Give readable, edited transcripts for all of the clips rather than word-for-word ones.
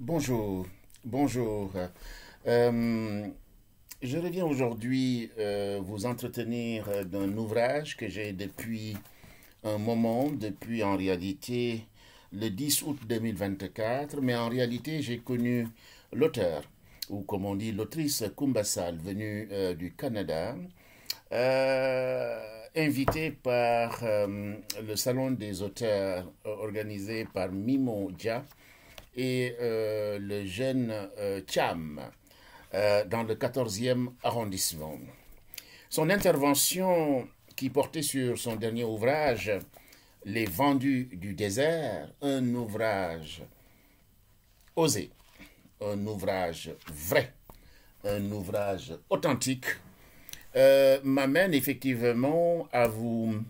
Bonjour, bonjour. Euh, je reviens aujourd'hui vous entretenir d'un ouvrage que j'ai depuis un moment, depuis en réalité le 10 août 2024, mais en réalité j'ai connu l'auteur, ou comme on dit l'autrice Kumbasal, venue du Canada, invitée par le Salon des auteurs organisé par Mimo Dia et le jeune Cham dans le 14e arrondissement. Son intervention qui portait sur son dernier ouvrage, Les Vendus du désert, un ouvrage osé, un ouvrage vrai, un ouvrage authentique, m'amène effectivement à vous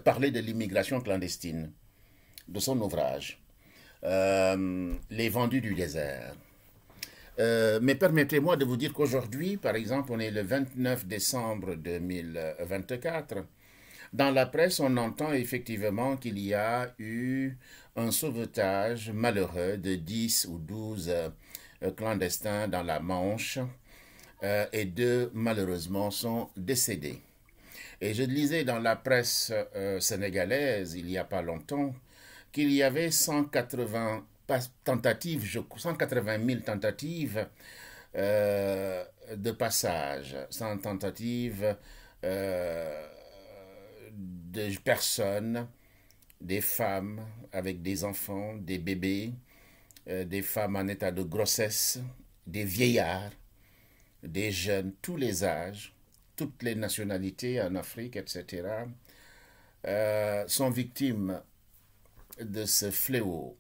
parler de l'immigration clandestine, de son ouvrage, Les Vendus du désert. Mais permettez-moi de vous dire qu'aujourd'hui, par exemple, on est le 29 décembre 2024. Dans la presse, on entend effectivement qu'il y a eu un sauvetage malheureux de 10 ou 12 clandestins dans la Manche et deux, malheureusement, sont décédés. Et je lisais dans la presse sénégalaise, il n'y a pas longtemps, qu'il y avait 180 tentatives, 180 000 tentatives de passage, 100 tentatives de personnes, des femmes avec des enfants, des bébés, des femmes en état de grossesse, des vieillards, des jeunes, tous les âges, toutes les nationalités en Afrique, etc., sont victimes de ce fléau.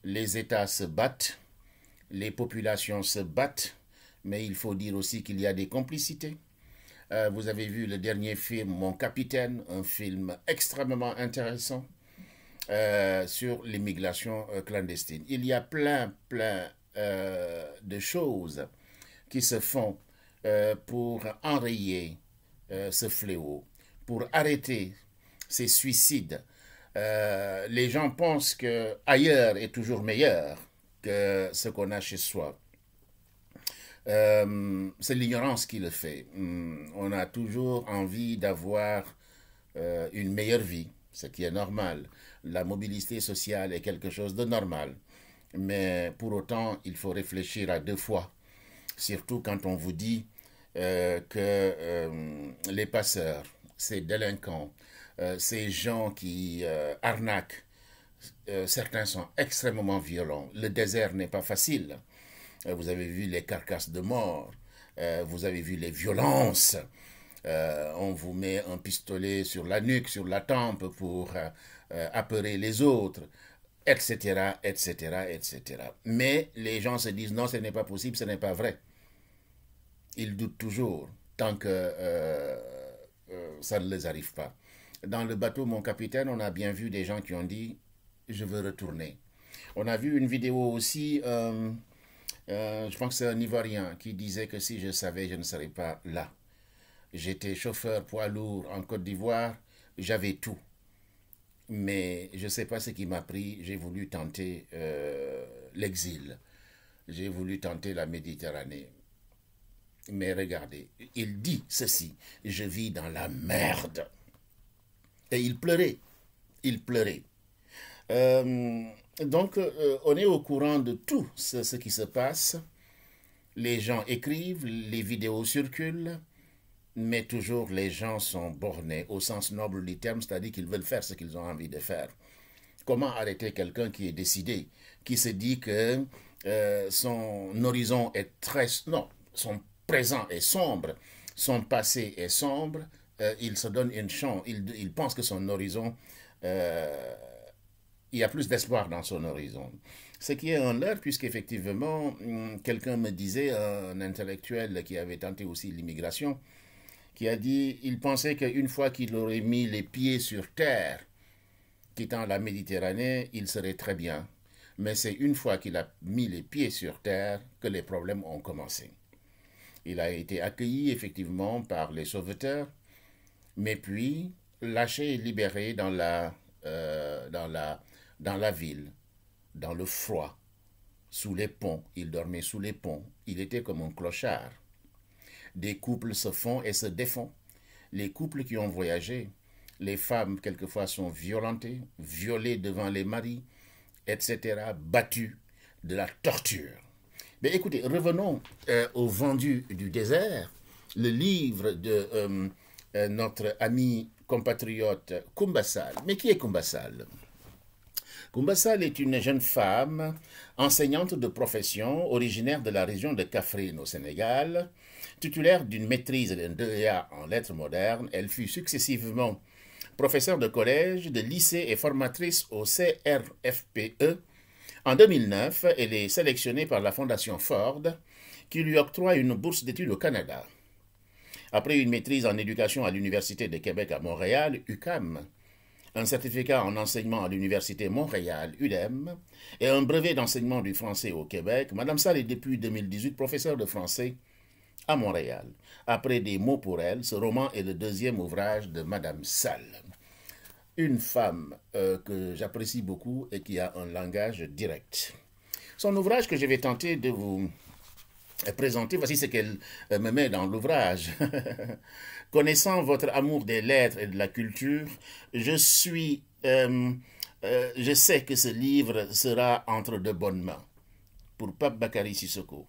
Les États se battent, les populations se battent, mais il faut dire aussi qu'il y a des complicités. Vous avez vu le dernier film, Mon Capitaine, un film extrêmement intéressant sur l'immigration clandestine. Il y a plein de choses qui se font pour enrayer ce fléau, pour arrêter ces suicides. Les gens pensent que ailleurs est toujours meilleur que ce qu'on a chez soi. C'est l'ignorance qui le fait. On a toujours envie d'avoir une meilleure vie, ce qui est normal. La mobilité sociale est quelque chose de normal. Mais pour autant, il faut réfléchir à deux fois. Surtout quand on vous dit que les passeurs, ces délinquants, ces gens qui arnaquent, certains sont extrêmement violents. Le désert n'est pas facile. Vous avez vu les carcasses de mort. Vous avez vu les violences. On vous met un pistolet sur la nuque, sur la tempe pour apeurer les autres, etc., etc., etc. Mais les gens se disent non, ce n'est pas possible, ce n'est pas vrai. Ils doutent toujours tant que ça ne les arrive pas. Dans le bateau Mon Capitaine, on a bien vu des gens qui ont dit je veux retourner. On a vu une vidéo aussi, je pense que c'est un Ivoirien qui disait que si je savais, je ne serais pas là. J'étais chauffeur poids lourd en Côte d'Ivoire, j'avais tout. Mais je ne sais pas ce qui m'a pris, j'ai voulu tenter l'exil. J'ai voulu tenter la Méditerranée. Mais regardez, il dit ceci, je vis dans la merde. Et il pleurait, il pleurait. Euh, donc, on est au courant de tout ce qui se passe. Les gens écrivent, les vidéos circulent, mais toujours les gens sont bornés au sens noble du terme, c'est-à-dire qu'ils veulent faire ce qu'ils ont envie de faire. Comment arrêter quelqu'un qui est décidé, qui se dit que son horizon est très... Non, son présent est sombre, son passé est sombre, il se donne une chance, il pense que son horizon... il y a plus d'espoir dans son horizon. Ce qui est un leurre, puisqu'effectivement, quelqu'un me disait, un intellectuel qui avait tenté aussi l'immigration, qui a dit il pensait qu'une fois qu'il aurait mis les pieds sur terre, quittant la Méditerranée, il serait très bien. Mais c'est une fois qu'il a mis les pieds sur terre que les problèmes ont commencé. Il a été accueilli effectivement par les sauveteurs, mais puis lâché et libéré dans la ville, dans le froid, sous les ponts, il dormait sous les ponts, il était comme un clochard. Des couples se font et se défont. Les couples qui ont voyagé, les femmes quelquefois sont violentées, violées devant les maris, etc., battues, de la torture. Mais écoutez, revenons au Vendu du désert, le livre de notre ami compatriote Koumba Sall. Mais qui est Koumba Sall? Koumba Sall est une jeune femme, enseignante de profession, originaire de la région de Kaffrine au Sénégal, titulaire d'une maîtrise et d'un DEA en lettres modernes. Elle fut successivement professeure de collège, de lycée et formatrice au CRFPE. En 2009, elle est sélectionnée par la Fondation Ford, qui lui octroie une bourse d'études au Canada. Après une maîtrise en éducation à l'Université de Québec à Montréal, UQAM, un certificat en enseignement à l'Université Montréal, UDEM, et un brevet d'enseignement du français au Québec, Mme Sall est depuis 2018 professeure de français à Montréal. Après des mots pour elle, ce roman est le deuxième ouvrage de Mme Sall. Une femme que j'apprécie beaucoup et qui a un langage direct. Son ouvrage que je vais tenter de vous présenter, voici ce qu'elle me met dans l'ouvrage. Connaissant votre amour des lettres et de la culture, je sais que ce livre sera entre de bonnes mains. Pour Pape Bakary Sissoko.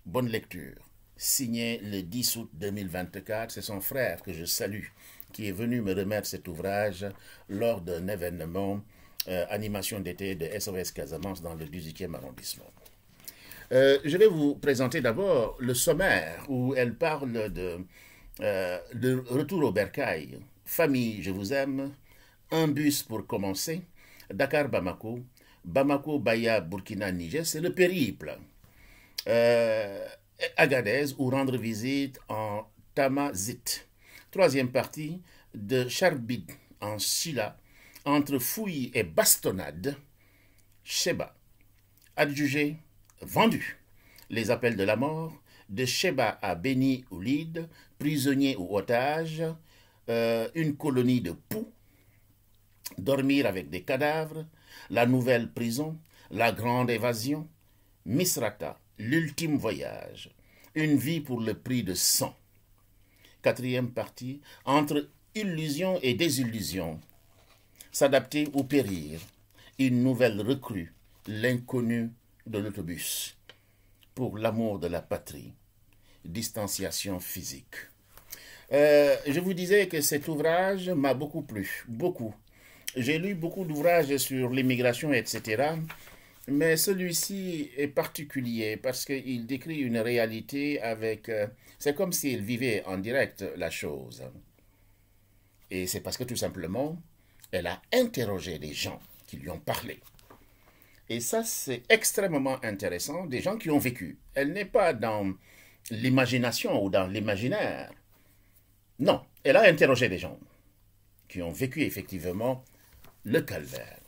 Bonne lecture. Signé le 10 août 2024, c'est son frère que je salue, qui est venu me remettre cet ouvrage lors d'un événement, animation d'été de SOS Casamance dans le 18e arrondissement. Je vais vous présenter d'abord le sommaire où elle parle de retour au bercail. Famille, je vous aime. Un bus pour commencer. Dakar-Bamako. Bamako-Baya-Burkina-Niger. C'est le périple. Agadez ou rendre visite en Tamazit. Troisième partie de Charbid en Silla. Entre fouilles et bastonnades. Sheba. Adjugé. Vendu. Les appels de la mort, de Sheba à Beni Oulid, prisonnier ou otage, une colonie de poux, dormir avec des cadavres, la nouvelle prison, la grande évasion, Misrata, l'ultime voyage, une vie pour le prix de 100. Quatrième partie, entre illusion et désillusion, s'adapter ou périr, une nouvelle recrue, l'inconnu de l'autobus, pour l'amour de la patrie, distanciation physique. Je vous disais que cet ouvrage m'a beaucoup plu, beaucoup. J'ai lu beaucoup d'ouvrages sur l'immigration, etc., mais celui-ci est particulier parce qu'il décrit une réalité avec... c'est comme s'il vivait en direct la chose. Et c'est parce que tout simplement, elle a interrogé des gens qui lui ont parlé. Et ça, c'est extrêmement intéressant, des gens qui ont vécu. Elle n'est pas dans l'imagination ou dans l'imaginaire. Non, elle a interrogé des gens qui ont vécu effectivement le calvaire.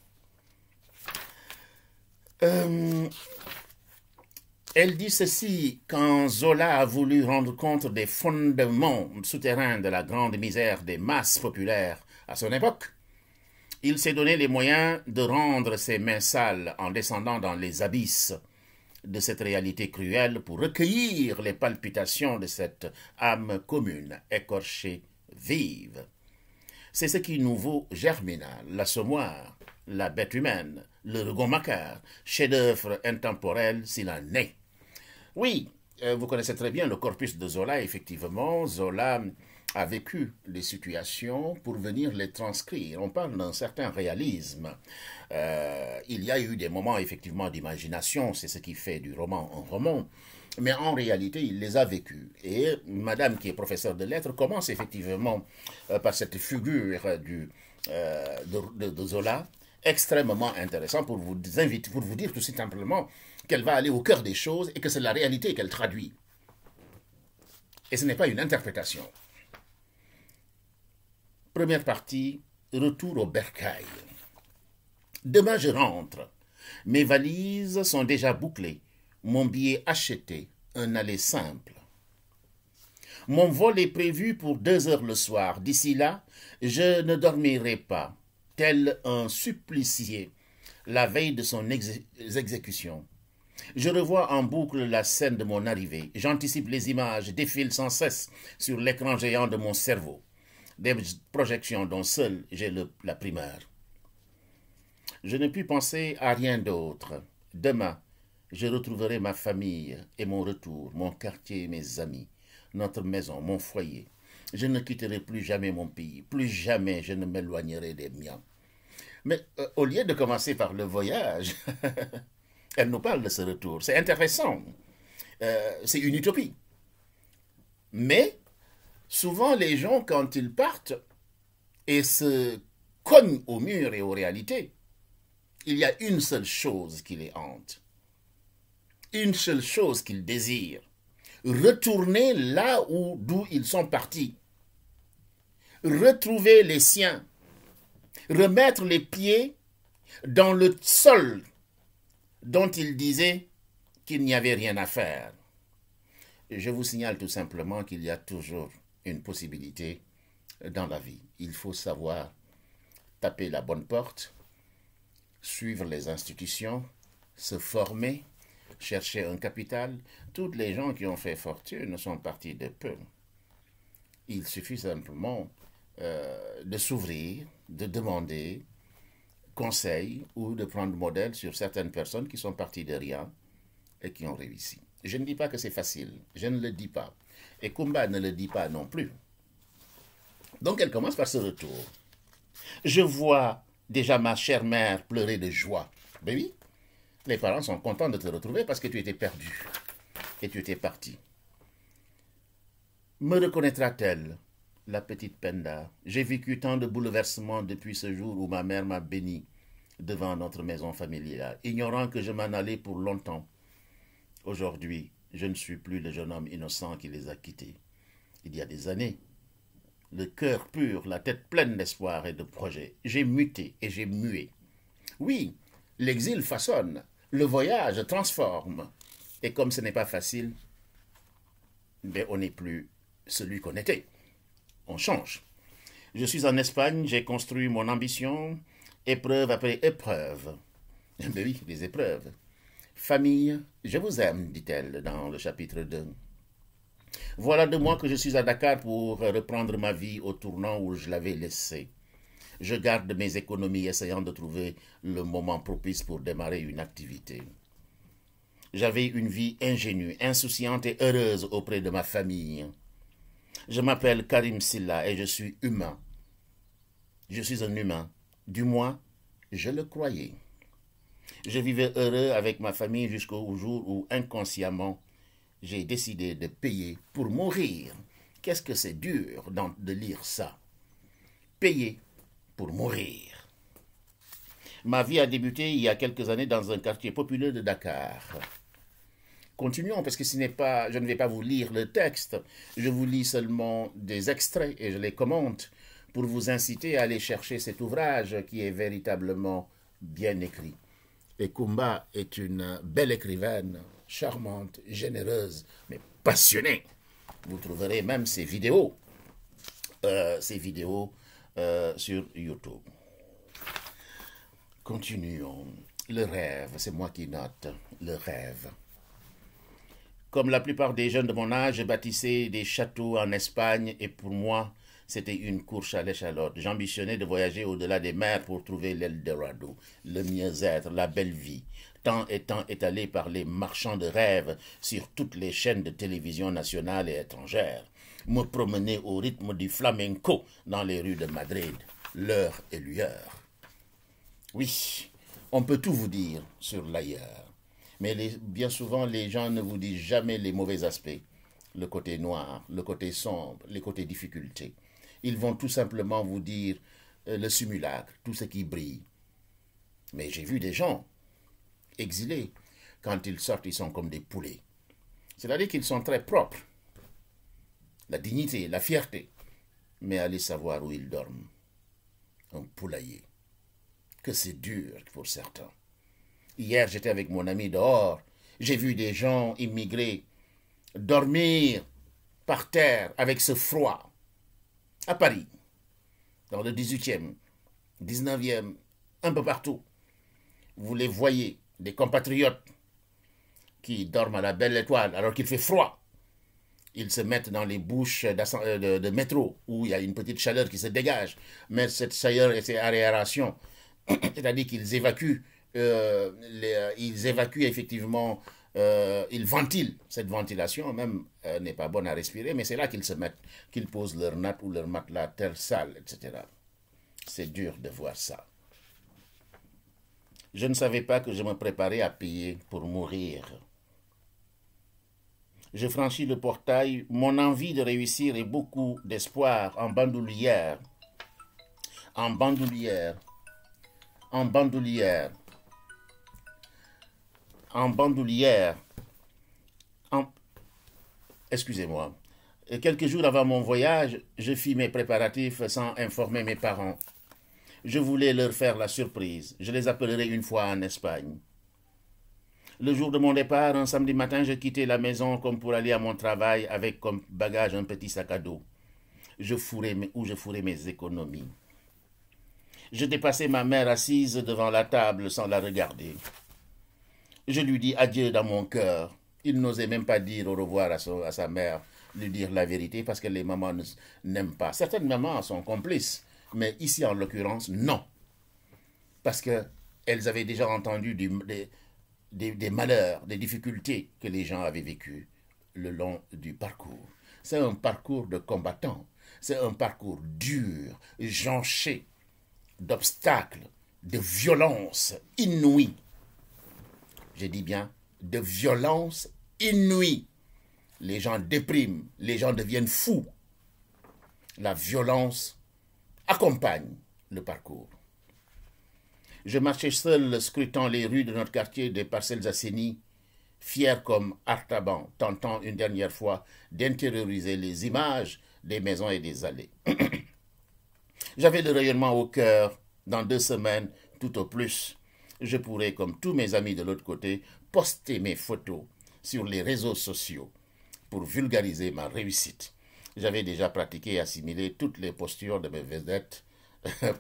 Elle dit ceci, quand Zola a voulu rendre compte des fondements souterrains de la grande misère des masses populaires à son époque, il s'est donné les moyens de rendre ses mains sales en descendant dans les abysses de cette réalité cruelle pour recueillir les palpitations de cette âme commune, écorchée, vive. C'est ce qui nous vaut Germinal, l'Assommoir, la bête humaine, le Rougon-Macquart, chef-d'œuvre intemporel s'il en est. Oui, vous connaissez très bien le corpus de Zola, effectivement. Zola a vécu les situations pour venir les transcrire. On parle d'un certain réalisme. Il y a eu des moments effectivement d'imagination, c'est ce qui fait du roman un roman, mais en réalité il les a vécus. Et madame qui est professeure de lettres commence effectivement par cette figure de Zola, extrêmement intéressant pour vous inviter, pour vous dire tout simplement qu'elle va aller au cœur des choses et que c'est la réalité qu'elle traduit. Et ce n'est pas une interprétation. Première partie, retour au bercail. Demain je rentre. Mes valises sont déjà bouclées. Mon billet acheté, un aller simple. Mon vol est prévu pour 2 heures le soir. D'ici là, je ne dormirai pas, tel un supplicié, la veille de son exécution. Je revois en boucle la scène de mon arrivée. J'anticipe les images, défilent sans cesse sur l'écran géant de mon cerveau. Des projections dont seul j'ai la primeur. Je ne puis penser à rien d'autre. Demain, je retrouverai ma famille et mon retour, mon quartier, mes amis, notre maison, mon foyer. Je ne quitterai plus jamais mon pays. Plus jamais je ne m'éloignerai des miens. Mais au lieu de commencer par le voyage, elle nous parle de ce retour. C'est intéressant. C'est une utopie. Mais souvent, les gens, quand ils partent et se cognent au mur et aux réalités, il y a une seule chose qui les hante. Une seule chose qu'ils désirent. Retourner là d'où ils sont partis. Retrouver les siens. Remettre les pieds dans le sol dont ils disaient qu'il n'y avait rien à faire. Je vous signale tout simplement qu'il y a toujours une possibilité dans la vie. Il faut savoir taper la bonne porte, suivre les institutions, se former, chercher un capital. Tous les gens qui ont fait fortune sont partis de peu. Il suffit simplement de s'ouvrir, de demander conseil ou de prendre modèle sur certaines personnes qui sont parties de rien et qui ont réussi. Je ne dis pas que c'est facile, je ne le dis pas. Et Kumba ne le dit pas non plus. Donc elle commence par ce retour. Je vois déjà ma chère mère pleurer de joie. Ben oui, les parents sont contents de te retrouver parce que tu étais perdu et tu étais parti. Me reconnaîtra-t-elle, la petite Penda? J'ai vécu tant de bouleversements depuis ce jour où ma mère m'a béni devant notre maison familiale, ignorant que je m'en allais pour longtemps. Aujourd'hui, je ne suis plus le jeune homme innocent qui les a quittés. Il y a des années, le cœur pur, la tête pleine d'espoir et de projets, j'ai muté et j'ai mué. Oui, l'exil façonne, le voyage transforme. Et comme ce n'est pas facile, ben on n'est plus celui qu'on était. On change. Je suis en Espagne, j'ai construit mon ambition, épreuve après épreuve. Ben oui, les épreuves. Famille, je vous aime, dit-elle dans le chapitre 2. Voilà 2 mois que je suis à Dakar pour reprendre ma vie au tournant où je l'avais laissée. Je garde mes économies essayant de trouver le moment propice pour démarrer une activité. J'avais une vie ingénue, insouciante et heureuse auprès de ma famille. Je m'appelle Karim Silla et je suis humain. Je suis un humain. Du moins, je le croyais. Je vivais heureux avec ma famille jusqu'au jour où, inconsciemment, j'ai décidé de payer pour mourir. Qu'est-ce que c'est dur de lire ça? Payer pour mourir. Ma vie a débuté il y a quelques années dans un quartier populaire de Dakar. Continuons, parce que je ne vais pas vous lire le texte. Je vous lis seulement des extraits et je les commente pour vous inciter à aller chercher cet ouvrage qui est véritablement bien écrit. Et Kumba est une belle écrivaine, charmante, généreuse, mais passionnée. Vous trouverez même ses vidéos sur YouTube. Continuons. Le rêve, c'est moi qui note. Le rêve. Comme la plupart des jeunes de mon âge, je bâtissais des châteaux en Espagne et pour moi, c'était une course à l'échalote. J'ambitionnais de voyager au-delà des mers pour trouver l'Eldorado, le mieux-être, la belle vie, tant étant étalé par les marchands de rêves sur toutes les chaînes de télévision nationales et étrangères. Me promener au rythme du flamenco dans les rues de Madrid, l'heure et lueur. Oui, on peut tout vous dire sur l'ailleurs. Mais bien souvent, les gens ne vous disent jamais les mauvais aspects, le côté noir, le côté sombre, les côtés difficultés. Ils vont tout simplement vous dire le simulacre, tout ce qui brille. Mais j'ai vu des gens exilés. Quand ils sortent, ils sont comme des poulets. C'est-à-dire qu'ils sont très propres. La dignité, la fierté. Mais allez savoir où ils dorment. Un poulailler. Que c'est dur pour certains. Hier, j'étais avec mon ami dehors. J'ai vu des gens immigrés dormir par terre avec ce froid. À Paris, dans le 18e, 19e, un peu partout. Vous les voyez, des compatriotes qui dorment à la belle étoile alors qu'il fait froid. Ils se mettent dans les bouches de métro où il y a une petite chaleur qui se dégage. Mais cette chaleur et cette aération, c'est-à-dire qu'ils évacuent, ils évacuent effectivement, ils ventilent. Cette ventilation même n'est pas bonne à respirer, mais c'est là qu'ils se mettent, qu'ils posent leur natte ou leur matelas terre sale, etc. C'est dur de voir ça. Je ne savais pas que je me préparais à payer pour mourir. Je franchis le portail, mon envie de réussir et beaucoup d'espoir en bandoulière. En bandoulière. En bandoulière. En bandoulière. Excusez-moi. Quelques jours avant mon voyage, je fis mes préparatifs sans informer mes parents. Je voulais leur faire la surprise. Je les appellerai une fois en Espagne. Le jour de mon départ, un samedi matin, je quittais la maison comme pour aller à mon travail avec comme bagage un petit sac à dos. Je fourrais mes économies. Je dépassai ma mère assise devant la table sans la regarder. Je lui dis adieu dans mon cœur. Il n'osait même pas dire au revoir à sa mère, lui dire la vérité parce que les mamans n'aiment pas. Certaines mamans sont complices, mais ici en l'occurrence, non. Parce qu'elles avaient déjà entendu des malheurs, des difficultés que les gens avaient vécues le long du parcours. C'est un parcours de combattants, c'est un parcours dur, jonché d'obstacles, de violences inouïes. Je dis bien de violences inouïes. Les gens dépriment, les gens deviennent fous. La violence accompagne le parcours. Je marchais seul, scrutant les rues de notre quartier des Parcelles Assainies, fier comme Artaban, tentant une dernière fois d'intérioriser les images des maisons et des allées. J'avais le rayonnement au cœur. Dans 2 semaines, tout au plus, je pourrais, comme tous mes amis de l'autre côté, poster mes photos sur les réseaux sociaux pour vulgariser ma réussite. J'avais déjà pratiqué et assimilé toutes les postures de mes vedettes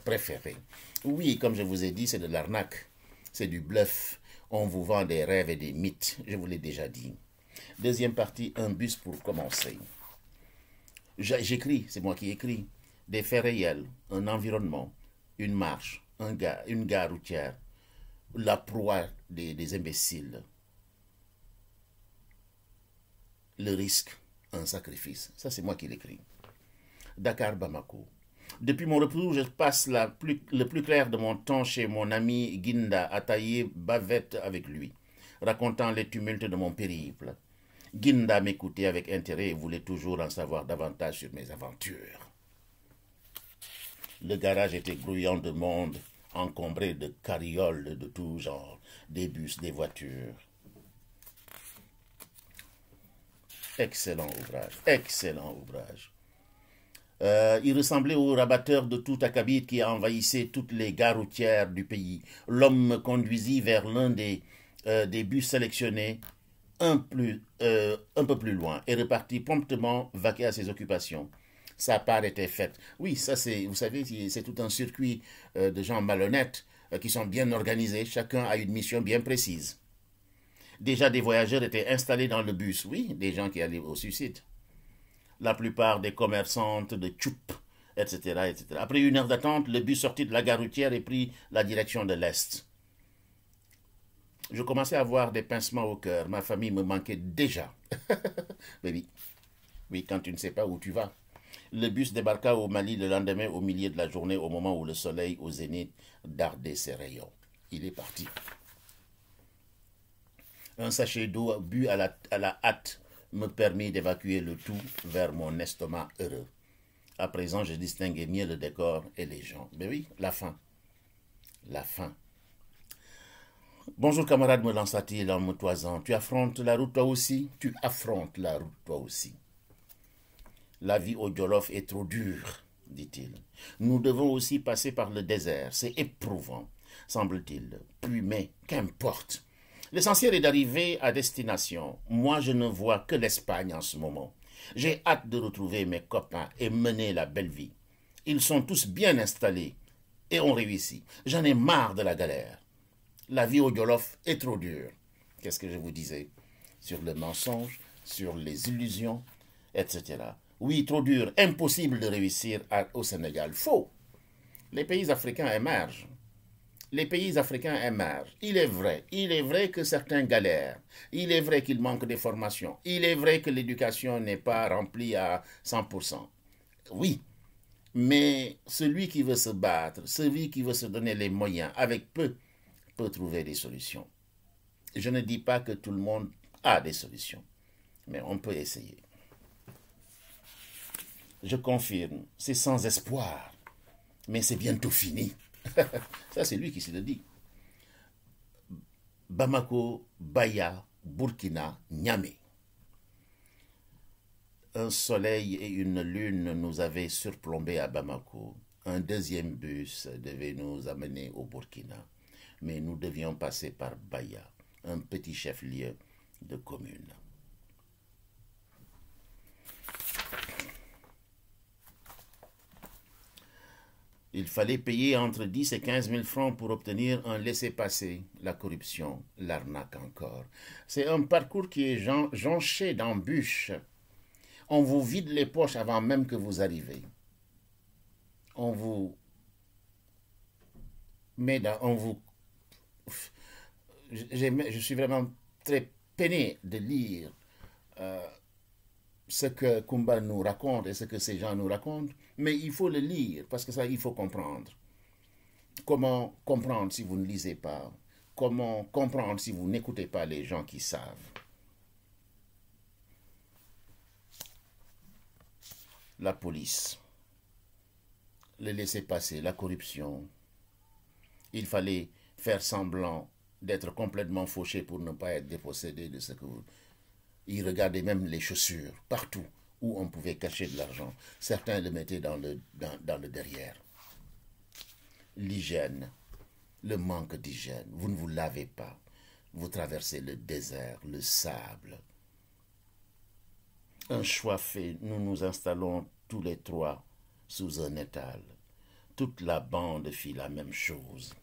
préférées. Oui, comme je vous ai dit, c'est de l'arnaque, c'est du bluff. On vous vend des rêves et des mythes, je vous l'ai déjà dit. Deuxième partie, un bus pour commencer. J'écris, c'est moi qui écris, des faits réels, un environnement, une marche, une gare routière, la proie des imbéciles. Le risque, un sacrifice. Ça, c'est moi qui l'écris. Dakar, Bamako. Depuis mon retour, je passe le plus clair de mon temps chez mon ami Ginda à tailler bavette avec lui, racontant les tumultes de mon périple. Ginda m'écoutait avec intérêt et voulait toujours en savoir davantage sur mes aventures. Le garage était grouillant de monde, encombré de carrioles de tout genre, des bus, des voitures. Excellent ouvrage, excellent ouvrage. Il ressemblait au rabatteur de tout acabit qui envahissait toutes les gares routières du pays. L'homme me conduisit vers l'un des bus sélectionnés un peu plus loin et repartit promptement vaquer à ses occupations. Sa part était faite. Oui, ça c'est, vous savez, c'est tout un circuit de gens malhonnêtes qui sont bien organisés. Chacun a une mission bien précise. Déjà des voyageurs étaient installés dans le bus. Oui, des gens qui allaient au suicide. La plupart des commerçantes de tchoup, etc., etc. Après 1 heure d'attente, le bus sortit de la gare routière et prit la direction de l'Est. Je commençais à avoir des pincements au cœur. Ma famille me manquait déjà. Mais oui. Oui, quand tu ne sais pas où tu vas. Le bus débarqua au Mali le lendemain au milieu de la journée, au moment où le soleil au zénith dardait ses rayons. Il est parti. Un sachet d'eau bu à la hâte me permit d'évacuer le tout vers mon estomac heureux. À présent, je distinguais mieux le décor et les gens. Mais oui, la fin. La fin. Bonjour camarade, me lança-t-il en me toisant. Tu affrontes la route toi aussi? Tu affrontes la route toi aussi. La vie au Jolof est trop dure, dit-il. Nous devons aussi passer par le désert. C'est éprouvant, semble-t-il. Puis, mais qu'importe. L'essentiel est d'arriver à destination. Moi, je ne vois que l'Espagne en ce moment. J'ai hâte de retrouver mes copains et mener la belle vie. Ils sont tous bien installés et ont réussi. J'en ai marre de la galère. La vie au Jolof est trop dure. Qu'est-ce que je vous disais? sur le mensonge, sur les illusions, etc. Oui, trop dur, impossible de réussir au Sénégal. Faux. Les pays africains émergent. Les pays africains émergent. Il est vrai que certains galèrent. Il est vrai qu'il manque de formation. Il est vrai que l'éducation n'est pas remplie à 100%. Oui, mais celui qui veut se battre, celui qui veut se donner les moyens avec peu, peut trouver des solutions. Je ne dis pas que tout le monde a des solutions, mais on peut essayer. Je confirme, c'est sans espoir, mais c'est bientôt fini. Ça, c'est lui qui se le dit. Bamako, Baya, Burkina, Niamey. Un soleil et une lune nous avaient surplombés à Bamako. Un deuxième bus devait nous amener au Burkina. Mais nous devions passer par Baya, un petit chef-lieu de commune. Il fallait payer entre 10 et 15 000 francs pour obtenir un laissez-passer, la corruption, l'arnaque encore. C'est un parcours qui est jonché d'embûches. On vous vide les poches avant même que vous arrivez. On vous met dans... Je suis vraiment très peiné de lire ce que Kumba nous raconte et ce que ces gens nous racontent, mais il faut le lire, parce que ça, il faut comprendre. Comment comprendre si vous ne lisez pas? Comment comprendre si vous n'écoutez pas les gens qui savent? La police, le laisser-passer, la corruption. Il fallait faire semblant d'être complètement fauché pour ne pas être dépossédé de ce que vous... Ils regardaient même les chaussures, partout où on pouvait cacher de l'argent. Certains le mettaient dans le derrière. L'hygiène, le manque d'hygiène. Vous ne vous lavez pas. Vous traversez le désert, le sable. Un choix fait, nous nous installons tous les trois sous un étal. Toute la bande fit la même chose.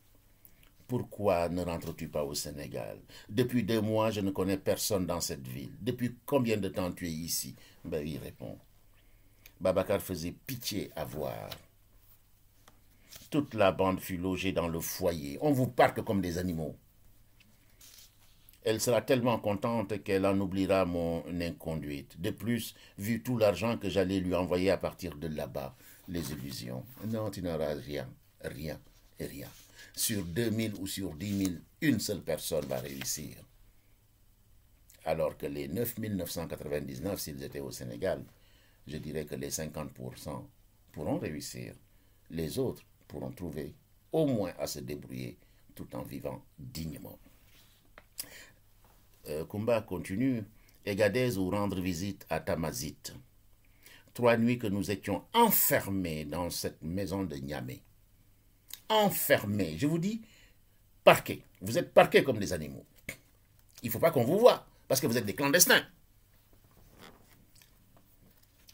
Pourquoi ne rentres-tu pas au Sénégal? Depuis 2 mois, je ne connais personne dans cette ville. Depuis combien de temps tu es ici? Ben, il répond. Babacar faisait pitié à voir. Toute la bande fut logée dans le foyer. On vous parque comme des animaux. Elle sera tellement contente qu'elle en oubliera mon inconduite. De plus, vu tout l'argent que j'allais lui envoyer à partir de là-bas, les illusions. Non, tu n'auras rien, rien et rien. Sur 2000 ou sur 10 000, une seule personne va réussir. Alors que les 9 999, s'ils étaient au Sénégal, je dirais que les 50% pourront réussir. Les autres pourront trouver au moins à se débrouiller tout en vivant dignement. Kumba continue. Egadez ou rendre visite à Tamazit. 3 nuits que nous étions enfermés dans cette maison de Niamey. Enfermés, je vous dis, parqués. Vous êtes parqués comme des animaux. Il ne faut pas qu'on vous voie, parce que vous êtes des clandestins.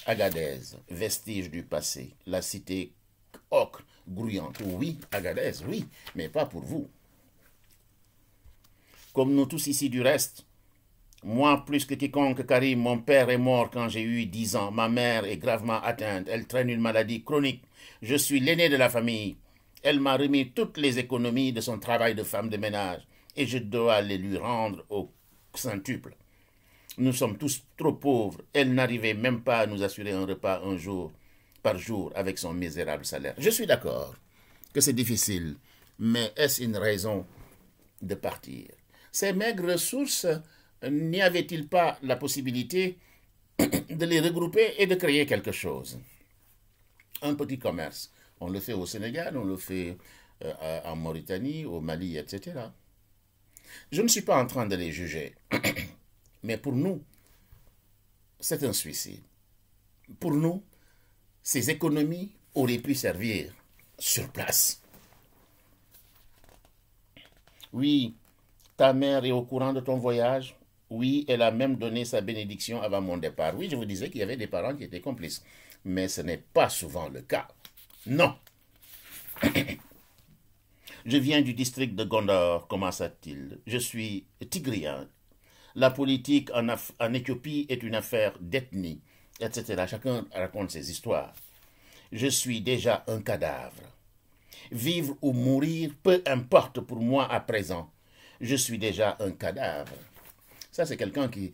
Agadez, vestige du passé, la cité ocre, grouillante. Oui, Agadez, oui, mais pas pour vous. Comme nous tous ici du reste, moi plus que quiconque, Karim, mon père est mort quand j'ai eu 10 ans, ma mère est gravement atteinte, elle traîne une maladie chronique, je suis l'aîné de la famille. Elle m'a remis toutes les économies de son travail de femme de ménage et je dois les lui rendre au centuple. Nous sommes tous trop pauvres. Elle n'arrivait même pas à nous assurer un repas par jour avec son misérable salaire. Je suis d'accord que c'est difficile, mais est-ce une raison de partir? Ces maigres ressources, n'y avait-il pas la possibilité de les regrouper et de créer quelque chose? Un petit commerce. On le fait au Sénégal, on le fait en Mauritanie, au Mali, etc. Je ne suis pas en train de les juger. Mais pour nous, c'est un suicide. Pour nous, ces économies auraient pu servir sur place. Oui, ta mère est au courant de ton voyage. Oui, elle a même donné sa bénédiction avant mon départ. Oui, je vous disais qu'il y avait des parents qui étaient complices. Mais ce n'est pas souvent le cas. Non. Je viens du district de Gondor, commença-t-il. Je suis tigrien. La politique en Éthiopie est une affaire d'ethnie, etc. Chacun raconte ses histoires. Je suis déjà un cadavre. Vivre ou mourir, peu importe pour moi à présent. Je suis déjà un cadavre. Ça, c'est quelqu'un qui,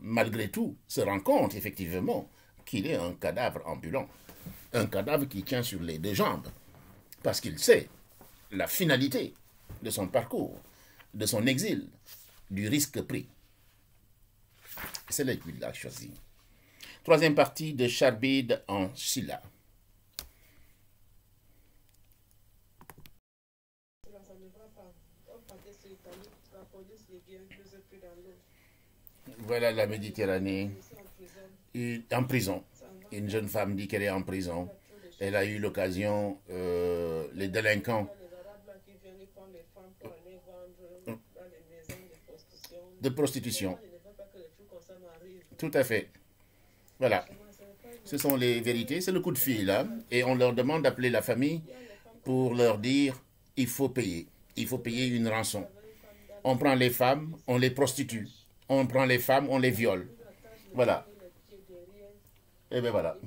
malgré tout, se rend compte effectivement qu'il est un cadavre ambulant. Un cadavre qui tient sur les deux jambes. Parce qu'il sait la finalité de son parcours, de son exil, du risque pris. C'est là qu'il a choisi. Troisième partie de Charbide en Silla. Voilà la Méditerranée. En prison. Une jeune femme dit qu'elle est en prison. Elle a eu l'occasion, les délinquants de prostitution. Tout à fait. Voilà. Ce sont les vérités. C'est le coup de fil, là. Et on leur demande d'appeler la famille pour leur dire il faut payer. Il faut payer une rançon. On prend les femmes, on les prostitue. On prend les femmes, on les viole. Voilà. Et bien voilà.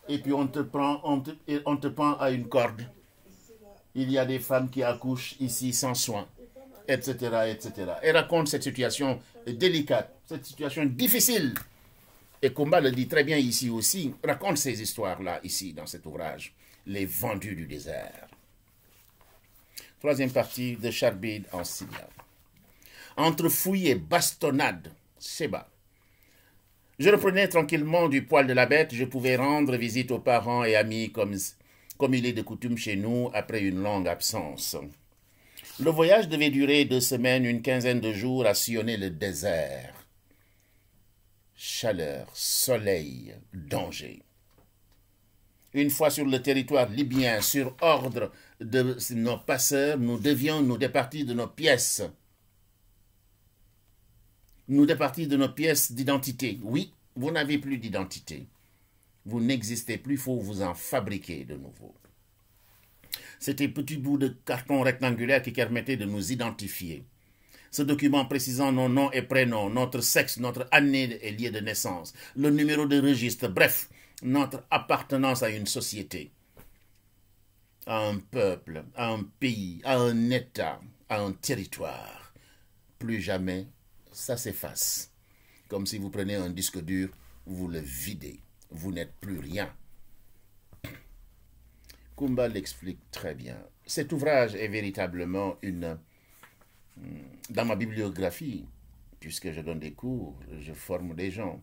Et puis on te prend à une corde. Il y a des femmes qui accouchent ici sans soin, etc., etc. Et raconte cette situation délicate, cette situation difficile. Et Kumba le dit très bien ici aussi, raconte ces histoires-là ici dans cet ouvrage, Les vendus du désert. Troisième partie de Charbide en Silla. Entre fouilles et bastonnades, Sheba. Je reprenais tranquillement du poil de la bête, je pouvais rendre visite aux parents et amis comme il est de coutume chez nous après une longue absence. Le voyage devait durer 2 semaines, une quinzaine de jours à sillonner le désert. Chaleur, soleil, danger. Une fois sur le territoire libyen, sur ordre de nos passeurs, nous devions nous départir de nos pièces. Nous départir de nos pièces d'identité. Oui, vous n'avez plus d'identité. Vous n'existez plus, il faut vous en fabriquer de nouveau. C'était petit bout de carton rectangulaire qui permettait de nous identifier. Ce document précisant nos noms et prénoms, notre sexe, notre année et lieu de naissance, le numéro de registre, bref, notre appartenance à une société, à un peuple, à un pays, à un État, à un territoire. Plus jamais, ça s'efface. Comme si vous prenez un disque dur, vous le videz. Vous n'êtes plus rien. Kumba l'explique très bien. Cet ouvrage est véritablement dans ma bibliographie, puisque je donne des cours, je forme des gens.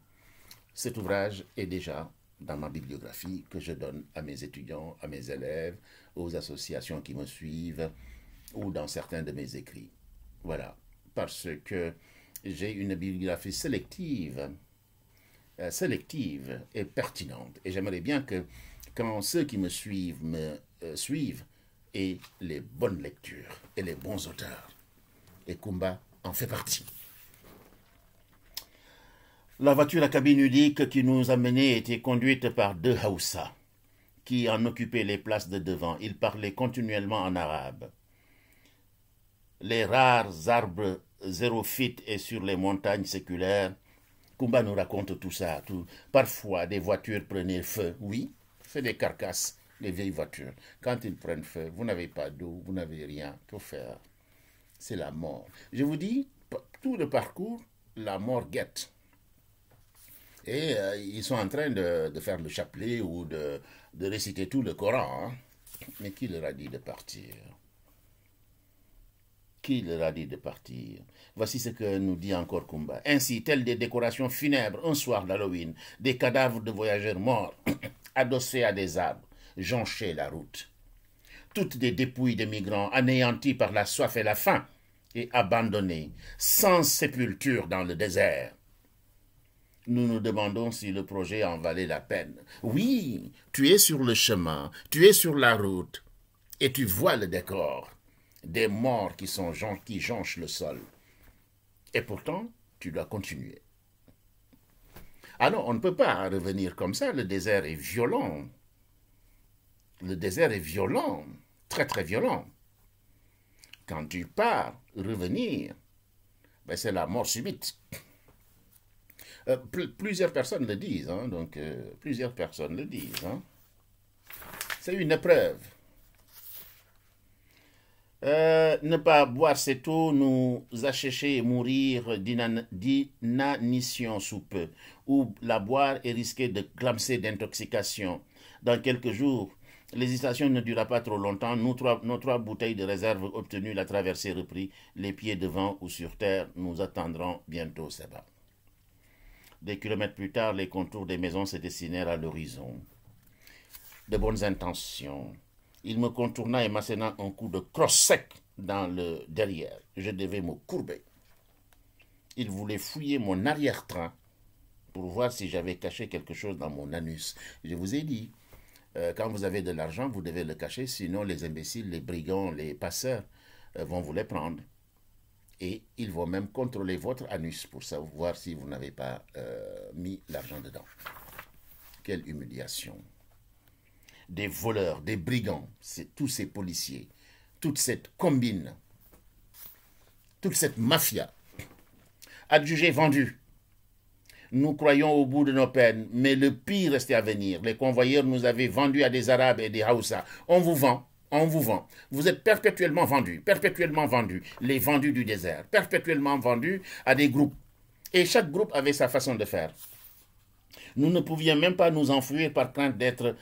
Cet ouvrage est déjà dans ma bibliographie que je donne à mes étudiants, à mes élèves, aux associations qui me suivent ou dans certains de mes écrits. Voilà, parce que j'ai une bibliographie sélective et pertinente. Et j'aimerais bien que quand ceux qui me suivent aient les bonnes lectures et les bons auteurs. Et Kumba en fait partie. La voiture à cabine unique qui nous a menés était conduite par 2 Hausa, qui en occupaient les places de devant. Ils parlaient continuellement en arabe. Les rares arbres xérophytes et sur les montagnes séculaires, Kumba nous raconte tout ça. Parfois, des voitures prenaient feu. Oui, c'est des carcasses, des vieilles voitures. Quand ils prennent feu, vous n'avez pas d'eau, vous n'avez rien. Que faire? C'est la mort. Je vous dis, tout le parcours, la mort guette. Et ils sont en train de faire le chapelet ou de réciter tout le Coran. Hein. Mais qui leur a dit de partir? Qui leur a dit de partir? Voici ce que nous dit encore Kumba. Ainsi, telles des décorations funèbres, un soir d'Halloween, des cadavres de voyageurs morts, adossés à des arbres, jonchaient la route. Toutes des dépouilles de migrants anéantis par la soif et la faim, et abandonnés, sans sépulture dans le désert. Nous nous demandons si le projet en valait la peine. Oui, tu es sur le chemin, tu es sur la route, et tu vois le décor. Des morts qui jonchent le sol. Et pourtant, tu dois continuer. Ah non, on ne peut pas revenir comme ça. Le désert est violent. Le désert est violent. Très, très violent. Quand tu pars, revenir, ben c'est la mort subite. Plusieurs personnes le disent, hein, donc plusieurs personnes le disent. Hein. C'est une épreuve. Ne pas boire cette eau nous assécher et mourir d'inanition sous peu, ou la boire et risquer de clamser d'intoxication. Dans quelques jours, l'hésitation ne durera pas trop longtemps. Nos trois bouteilles de réserve obtenues, la traversée reprise, les pieds devant ou sur terre, nous attendrons bientôt Seba. Des kilomètres plus tard, les contours des maisons se dessinèrent à l'horizon. De bonnes intentions. Il me contourna et m'asséna un coup de crosse sec dans le derrière. Je devais me courber. Il voulait fouiller mon arrière-train pour voir si j'avais caché quelque chose dans mon anus. Je vous ai dit, quand vous avez de l'argent, vous devez le cacher, sinon les imbéciles, les brigands, les passeurs vont vous les prendre. Et ils vont même contrôler votre anus pour savoir si vous n'avez pas mis l'argent dedans. Quelle humiliation! Des voleurs, des brigands, tous ces policiers, toute cette combine, toute cette mafia, adjugés, vendus. Nous croyons au bout de nos peines, mais le pire restait à venir. Les convoyeurs nous avaient vendus à des Arabes et des Haoussa. On vous vend, on vous vend. Vous êtes perpétuellement vendus, les vendus du désert, perpétuellement vendus à des groupes. Et chaque groupe avait sa façon de faire. Nous ne pouvions même pas nous enfuir par crainte d'être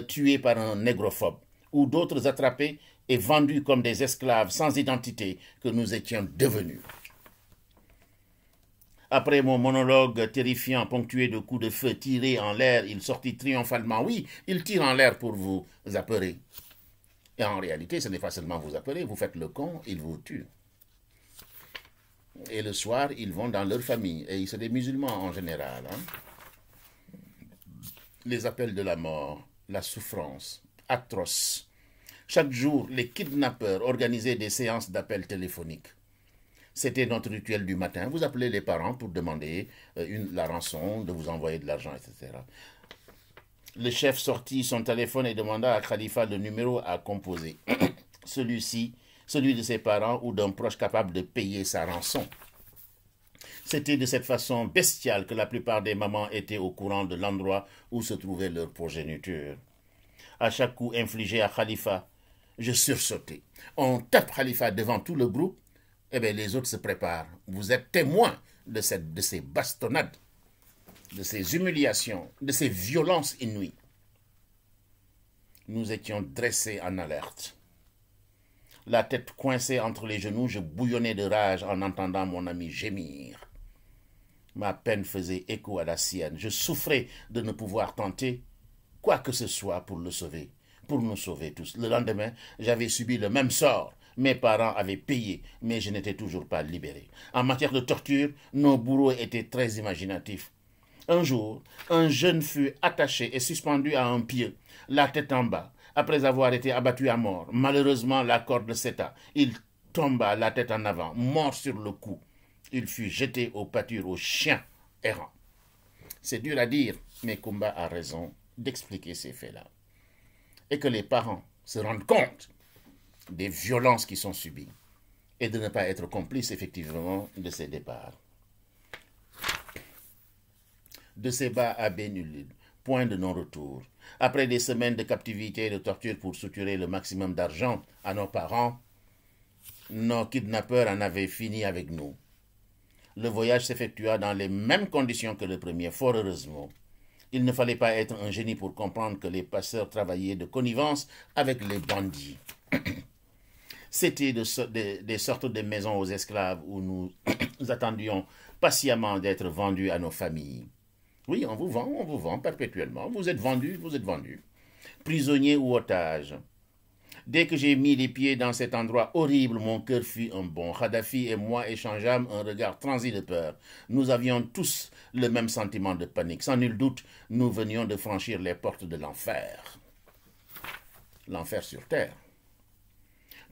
tués par un négrophobe, ou d'autres attrapés et vendus comme des esclaves sans identité que nous étions devenus. Après mon monologue terrifiant, ponctué de coups de feu tirés en l'air, il sortit triomphalement. Oui, il tire en l'air pour vous apeurer. Et en réalité, ce n'est pas seulement vous apeurer, vous faites le con, il vous tue. Et le soir, ils vont dans leur famille, et c'est des musulmans en général. Hein. Les appels de la mort, la souffrance, atroce. Chaque jour, les kidnappeurs organisaient des séances d'appels téléphoniques. C'était notre rituel du matin. Vous appelez les parents pour demander la rançon, de vous envoyer de l'argent, etc. Le chef sortit son téléphone et demanda à Khalifa le numéro à composer. Celui-ci, celui de ses parents ou d'un proche capable de payer sa rançon. C'était de cette façon bestiale que la plupart des mamans étaient au courant de l'endroit où se trouvait leur progéniture. À chaque coup infligé à Khalifa, je sursautais. On tape Khalifa devant tout le groupe, et bien les autres se préparent. Vous êtes témoins de ces bastonnades, de ces humiliations, de ces violences inouïes. Nous étions dressés en alerte. La tête coincée entre les genoux, je bouillonnais de rage en entendant mon ami gémir. Ma peine faisait écho à la sienne. Je souffrais de ne pouvoir tenter quoi que ce soit pour le sauver, pour nous sauver tous. Le lendemain, j'avais subi le même sort. Mes parents avaient payé, mais je n'étais toujours pas libéré. En matière de torture, nos bourreaux étaient très imaginatifs. Un jour, un jeune fut attaché et suspendu à un pieu, la tête en bas, après avoir été abattu à mort. Malheureusement, la corde céda. Il tomba la tête en avant, mort sur le coup. Il fut jeté au pâture aux chiens errants. C'est dur à dire, mais Kumba a raison d'expliquer ces faits-là. Et que les parents se rendent compte des violences qui sont subies et de ne pas être complices effectivement de ces départs. De Seba à Bénulil, point de non-retour. Après des semaines de captivité et de torture pour soutirer le maximum d'argent à nos parents, nos kidnappeurs en avaient fini avec nous. Le voyage s'effectua dans les mêmes conditions que le premier, fort heureusement. Il ne fallait pas être un génie pour comprendre que les passeurs travaillaient de connivence avec les bandits. C'était des sortes de maisons aux esclaves où nous attendions patiemment d'être vendus à nos familles. Oui, on vous vend perpétuellement. Vous êtes vendus. Prisonniers ou otages. Dès que j'ai mis les pieds dans cet endroit horrible, mon cœur fut un bond. Kadhafi et moi échangeâmes un regard transi de peur. Nous avions tous le même sentiment de panique. Sans nul doute, nous venions de franchir les portes de l'enfer. L'enfer sur terre.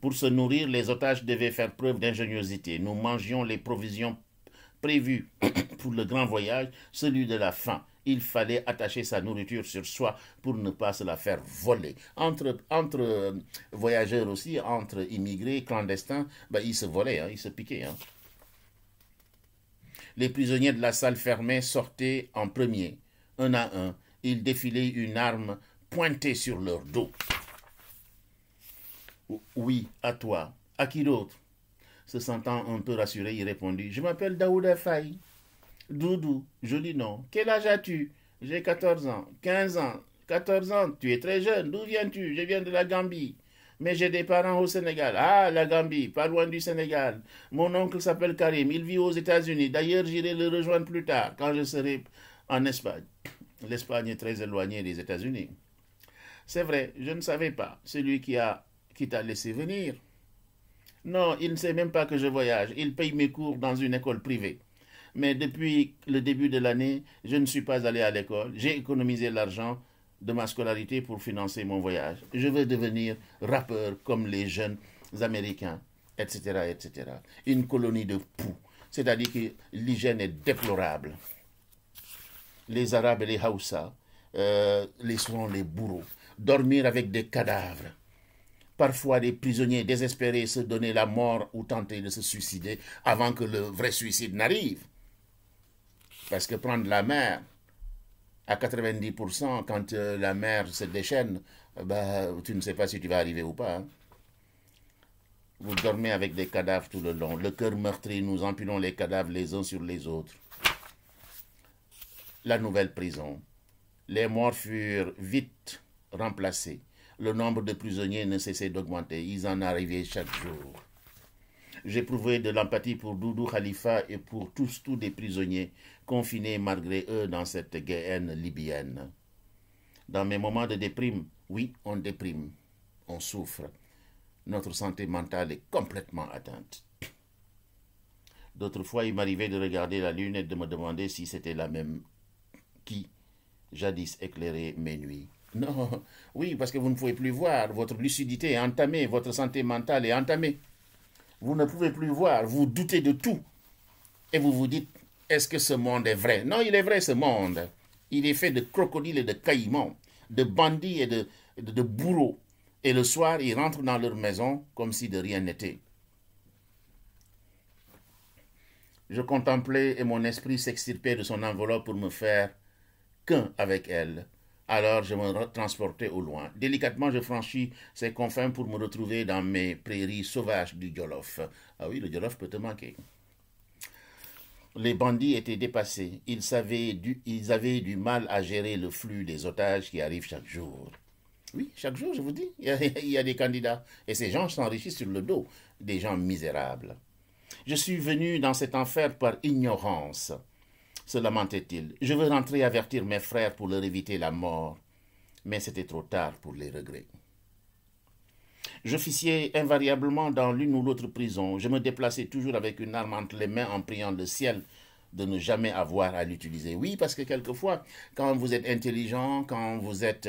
Pour se nourrir, les otages devaient faire preuve d'ingéniosité. Nous mangions les provisions prévues pour le grand voyage, celui de la faim Il fallait attacher sa nourriture sur soi pour ne pas se la faire voler. Entre voyageurs aussi, entre immigrés, clandestins, ben, ils se volaient, hein, ils se piquaient. Hein. Les prisonniers de la salle fermée sortaient en premier, un à un. Ils défilaient une arme pointée sur leur dos. Oui, à toi. À qui d'autre? Se sentant un peu rassuré, il répondit: Je m'appelle Daouda Faye. Doudou, joli nom. Quel âge as-tu? J'ai 14 ans. 15 ans. 14 ans, tu es très jeune. D'où viens-tu? Je viens de la Gambie. Mais j'ai des parents au Sénégal. Ah, la Gambie, pas loin du Sénégal. Mon oncle s'appelle Karim. Il vit aux États-Unis. D'ailleurs, j'irai le rejoindre plus tard, quand je serai en Espagne. L'Espagne est très éloignée des États-Unis. C'est vrai, je ne savais pas. Celui qui t'a laissé venir. Non, il ne sait même pas que je voyage. Il paye mes cours dans une école privée. Mais depuis le début de l'année, je ne suis pas allé à l'école. J'ai économisé l'argent de ma scolarité pour financer mon voyage. Je veux devenir rappeur comme les jeunes Américains, etc., etc. Une colonie de poux. C'est-à-dire que l'hygiène est déplorable. Les Arabes et les Haoussa sont les bourreaux. Dormir avec des cadavres. Parfois, des prisonniers désespérés se donner la mort ou tenter de se suicider avant que le vrai suicide n'arrive. Parce que prendre la mer à 90%, quand la mer se déchaîne, bah, tu ne sais pas si tu vas arriver ou pas. Hein. Vous dormez avec des cadavres tout le long. Le cœur meurtri, nous empilons les cadavres les uns sur les autres. La nouvelle prison. Les morts furent vite remplacés. Le nombre de prisonniers ne cessait d'augmenter. Ils en arrivaient chaque jour. J'éprouvais de l'empathie pour Doudou Khalifa et pour tous des prisonniers confinés malgré eux dans cette guerre libyenne. Dans mes moments de déprime, oui, on déprime, on souffre. Notre santé mentale est complètement atteinte. D'autres fois, il m'arrivait de regarder la lune et de me demander si c'était la même qui, jadis, éclairait mes nuits. Non, oui, parce que vous ne pouvez plus voir, votre lucidité est entamée, votre santé mentale est entamée. Vous ne pouvez plus voir, vous doutez de tout. Et vous vous dites, est-ce que ce monde est vrai? Non, il est vrai ce monde. Il est fait de crocodiles et de caïmans, de bandits et de bourreaux. Et le soir, ils rentrent dans leur maison comme si de rien n'était. Je contemplais et mon esprit s'extirpait de son enveloppe pour me faire qu'un avec elle. Alors je me transportais au loin. Délicatement, je franchis ses confins pour me retrouver dans mes prairies sauvages du Jolof. Ah oui, le Jolof peut te manquer. Les bandits étaient dépassés. Ils avaient du mal à gérer le flux des otages qui arrivent chaque jour. Oui, chaque jour, je vous dis, il y a des candidats. Et ces gens s'enrichissent sur le dos des gens misérables. Je suis venu dans cet enfer par ignorance, se lamentait-il. Je veux rentrer avertir mes frères pour leur éviter la mort. Mais c'était trop tard pour les regrets. J'officiais invariablement dans l'une ou l'autre prison. Je me déplaçais toujours avec une arme entre les mains en priant le ciel de ne jamais avoir à l'utiliser. Oui, parce que quelquefois, quand vous êtes intelligent, quand vous êtes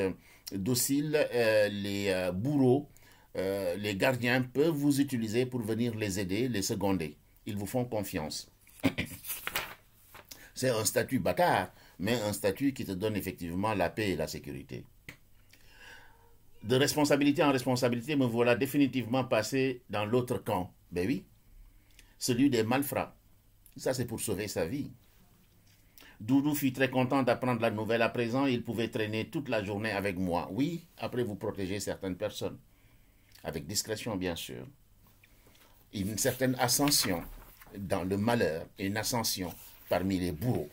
docile, les bourreaux, les gardiens peuvent vous utiliser pour venir les aider, les seconder. Ils vous font confiance. C'est un statut bâtard, mais un statut qui te donne effectivement la paix et la sécurité. De responsabilité en responsabilité, me voilà définitivement passé dans l'autre camp. Ben oui, celui des malfrats. Ça, c'est pour sauver sa vie. Doudou fut très content d'apprendre la nouvelle. À présent, il pouvait traîner toute la journée avec moi. Oui, après vous protéger certaines personnes. Avec discrétion, bien sûr. Une certaine ascension dans le malheur et une ascension parmi les bourreaux.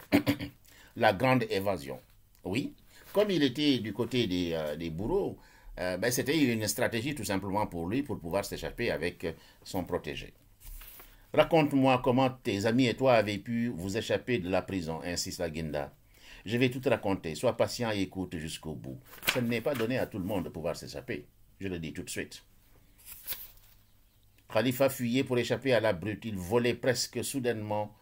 La grande évasion. Oui, comme il était du côté des bourreaux, c'était une stratégie tout simplement pour lui pour pouvoir s'échapper avec son protégé. Raconte-moi comment tes amis et toi avez pu vous échapper de la prison, insiste la Guinda. Je vais tout raconter, sois patient et écoute jusqu'au bout. Ce n'est pas donné à tout le monde de pouvoir s'échapper, je le dis tout de suite. Khalifa fuyait pour échapper à la brute, il volait presque soudainement,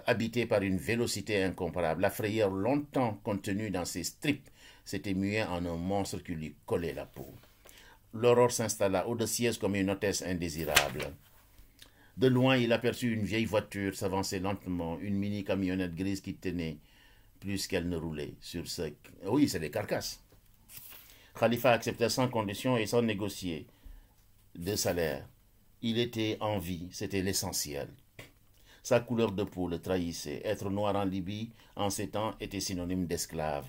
habité par une vélocité incomparable. La frayeur longtemps contenue dans ses tripes s'était muée en un monstre qui lui collait la peau. L'aurore s'installa audacieuse comme une hôtesse indésirable. De loin, il aperçut une vieille voiture s'avancer lentement, une mini-camionnette grise qui tenait plus qu'elle ne roulait sur ce... Oui, c'est des carcasses. Khalifa acceptait sans condition et sans négocier de salaire. Il était en vie, c'était l'essentiel. Sa couleur de peau le trahissait. Être noir en Libye, en ces temps, était synonyme d'esclave.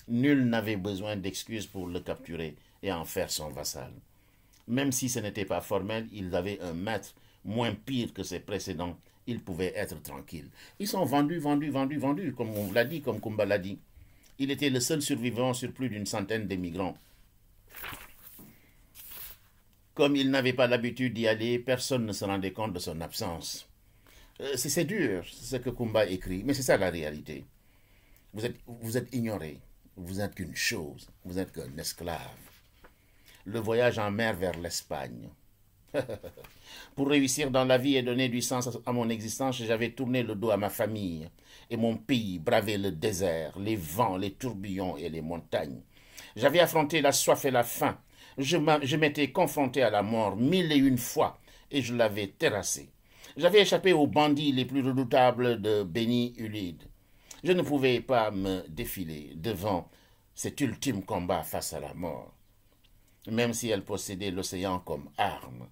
Nul n'avait besoin d'excuses pour le capturer et en faire son vassal. Même si ce n'était pas formel, ils avaient un maître moins pire que ses précédents. Ils pouvaient être tranquilles. Ils sont vendus, comme on l'a dit, comme Kumba l'a dit. Il était le seul survivant sur plus d'une centaine d'émigrants. Comme il n'avait pas l'habitude d'y aller, personne ne se rendait compte de son absence. C'est dur, ce que Kumba écrit, mais c'est ça la réalité. Vous êtes ignoré, vous n'êtes qu'une chose, vous n'êtes qu'un esclave. Le voyage en mer vers l'Espagne. Pour réussir dans la vie et donner du sens à mon existence, j'avais tourné le dos à ma famille et mon pays, bravé le désert, les vents, les tourbillons et les montagnes. J'avais affronté la soif et la faim. Je m'étais confronté à la mort 1001 fois et je l'avais terrassé. J'avais échappé aux bandits les plus redoutables de Beni Ulide. Je ne pouvais pas me défiler devant cet ultime combat face à la mort, même si elle possédait l'océan comme arme.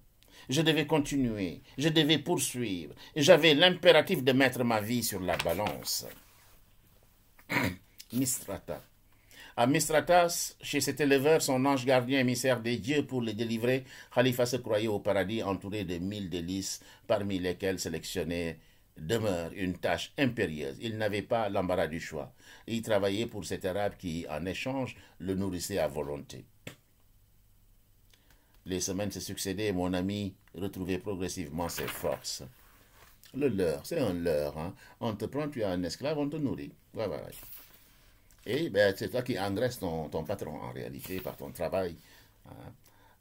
Je devais continuer, je devais poursuivre, et j'avais l'impératif de mettre ma vie sur la balance. Mistrata. À Mistratas, chez cet éleveur, son ange gardien émissaire des dieux pour le délivrer, Khalifa se croyait au paradis entouré de 1000 délices, parmi lesquelles sélectionner demeure une tâche impérieuse. Il n'avait pas l'embarras du choix. Il travaillait pour cet arabe qui, en échange, le nourrissait à volonté. Les semaines se succédaient et mon ami retrouvait progressivement ses forces. Le leurre, c'est un leurre. Hein? On te prend, tu es un esclave, on te nourrit. Voilà. Et ben, c'est toi qui engraisses ton patron, en réalité, par ton travail. Hein?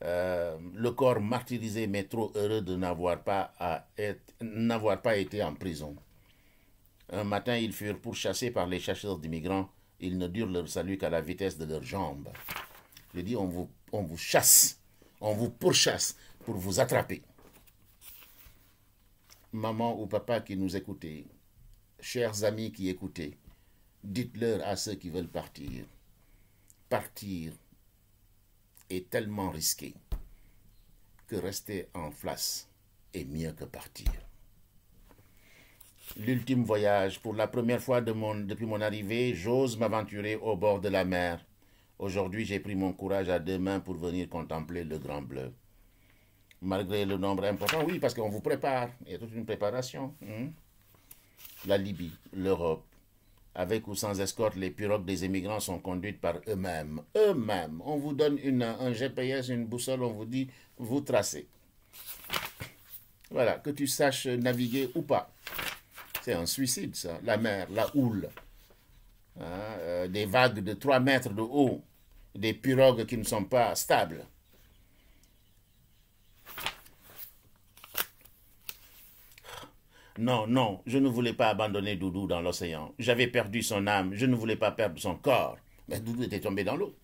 Le corps martyrisé, mais trop heureux de n'avoir pas été en prison. Un matin, ils furent pourchassés par les chasseurs d'immigrants. Ils ne durent leur salut qu'à la vitesse de leurs jambes. Je dis, on vous chasse, on vous pourchasse pour vous attraper. Maman ou papa qui nous écoutez, chers amis qui écoutez, dites-leur à ceux qui veulent partir. Partir est tellement risqué que rester en place est mieux que partir. L'ultime voyage, pour la première fois depuis mon arrivée, j'ose m'aventurer au bord de la mer. Aujourd'hui, j'ai pris mon courage à deux mains pour venir contempler le Grand Bleu. Malgré le nombre important, oui, parce qu'on vous prépare, il y a toute une préparation. La Libye, l'Europe, avec ou sans escorte, les pirogues des émigrants sont conduites par eux-mêmes. Eux-mêmes. On vous donne un GPS, une boussole, on vous dit, vous tracez. Voilà, que tu saches naviguer ou pas. C'est un suicide, ça. La mer, la houle. Hein, des vagues de 3 mètres de haut. Des pirogues qui ne sont pas stables. Non, non, je ne voulais pas abandonner Doudou dans l'océan. J'avais perdu son âme, je ne voulais pas perdre son corps. Mais Doudou était tombé dans l'eau.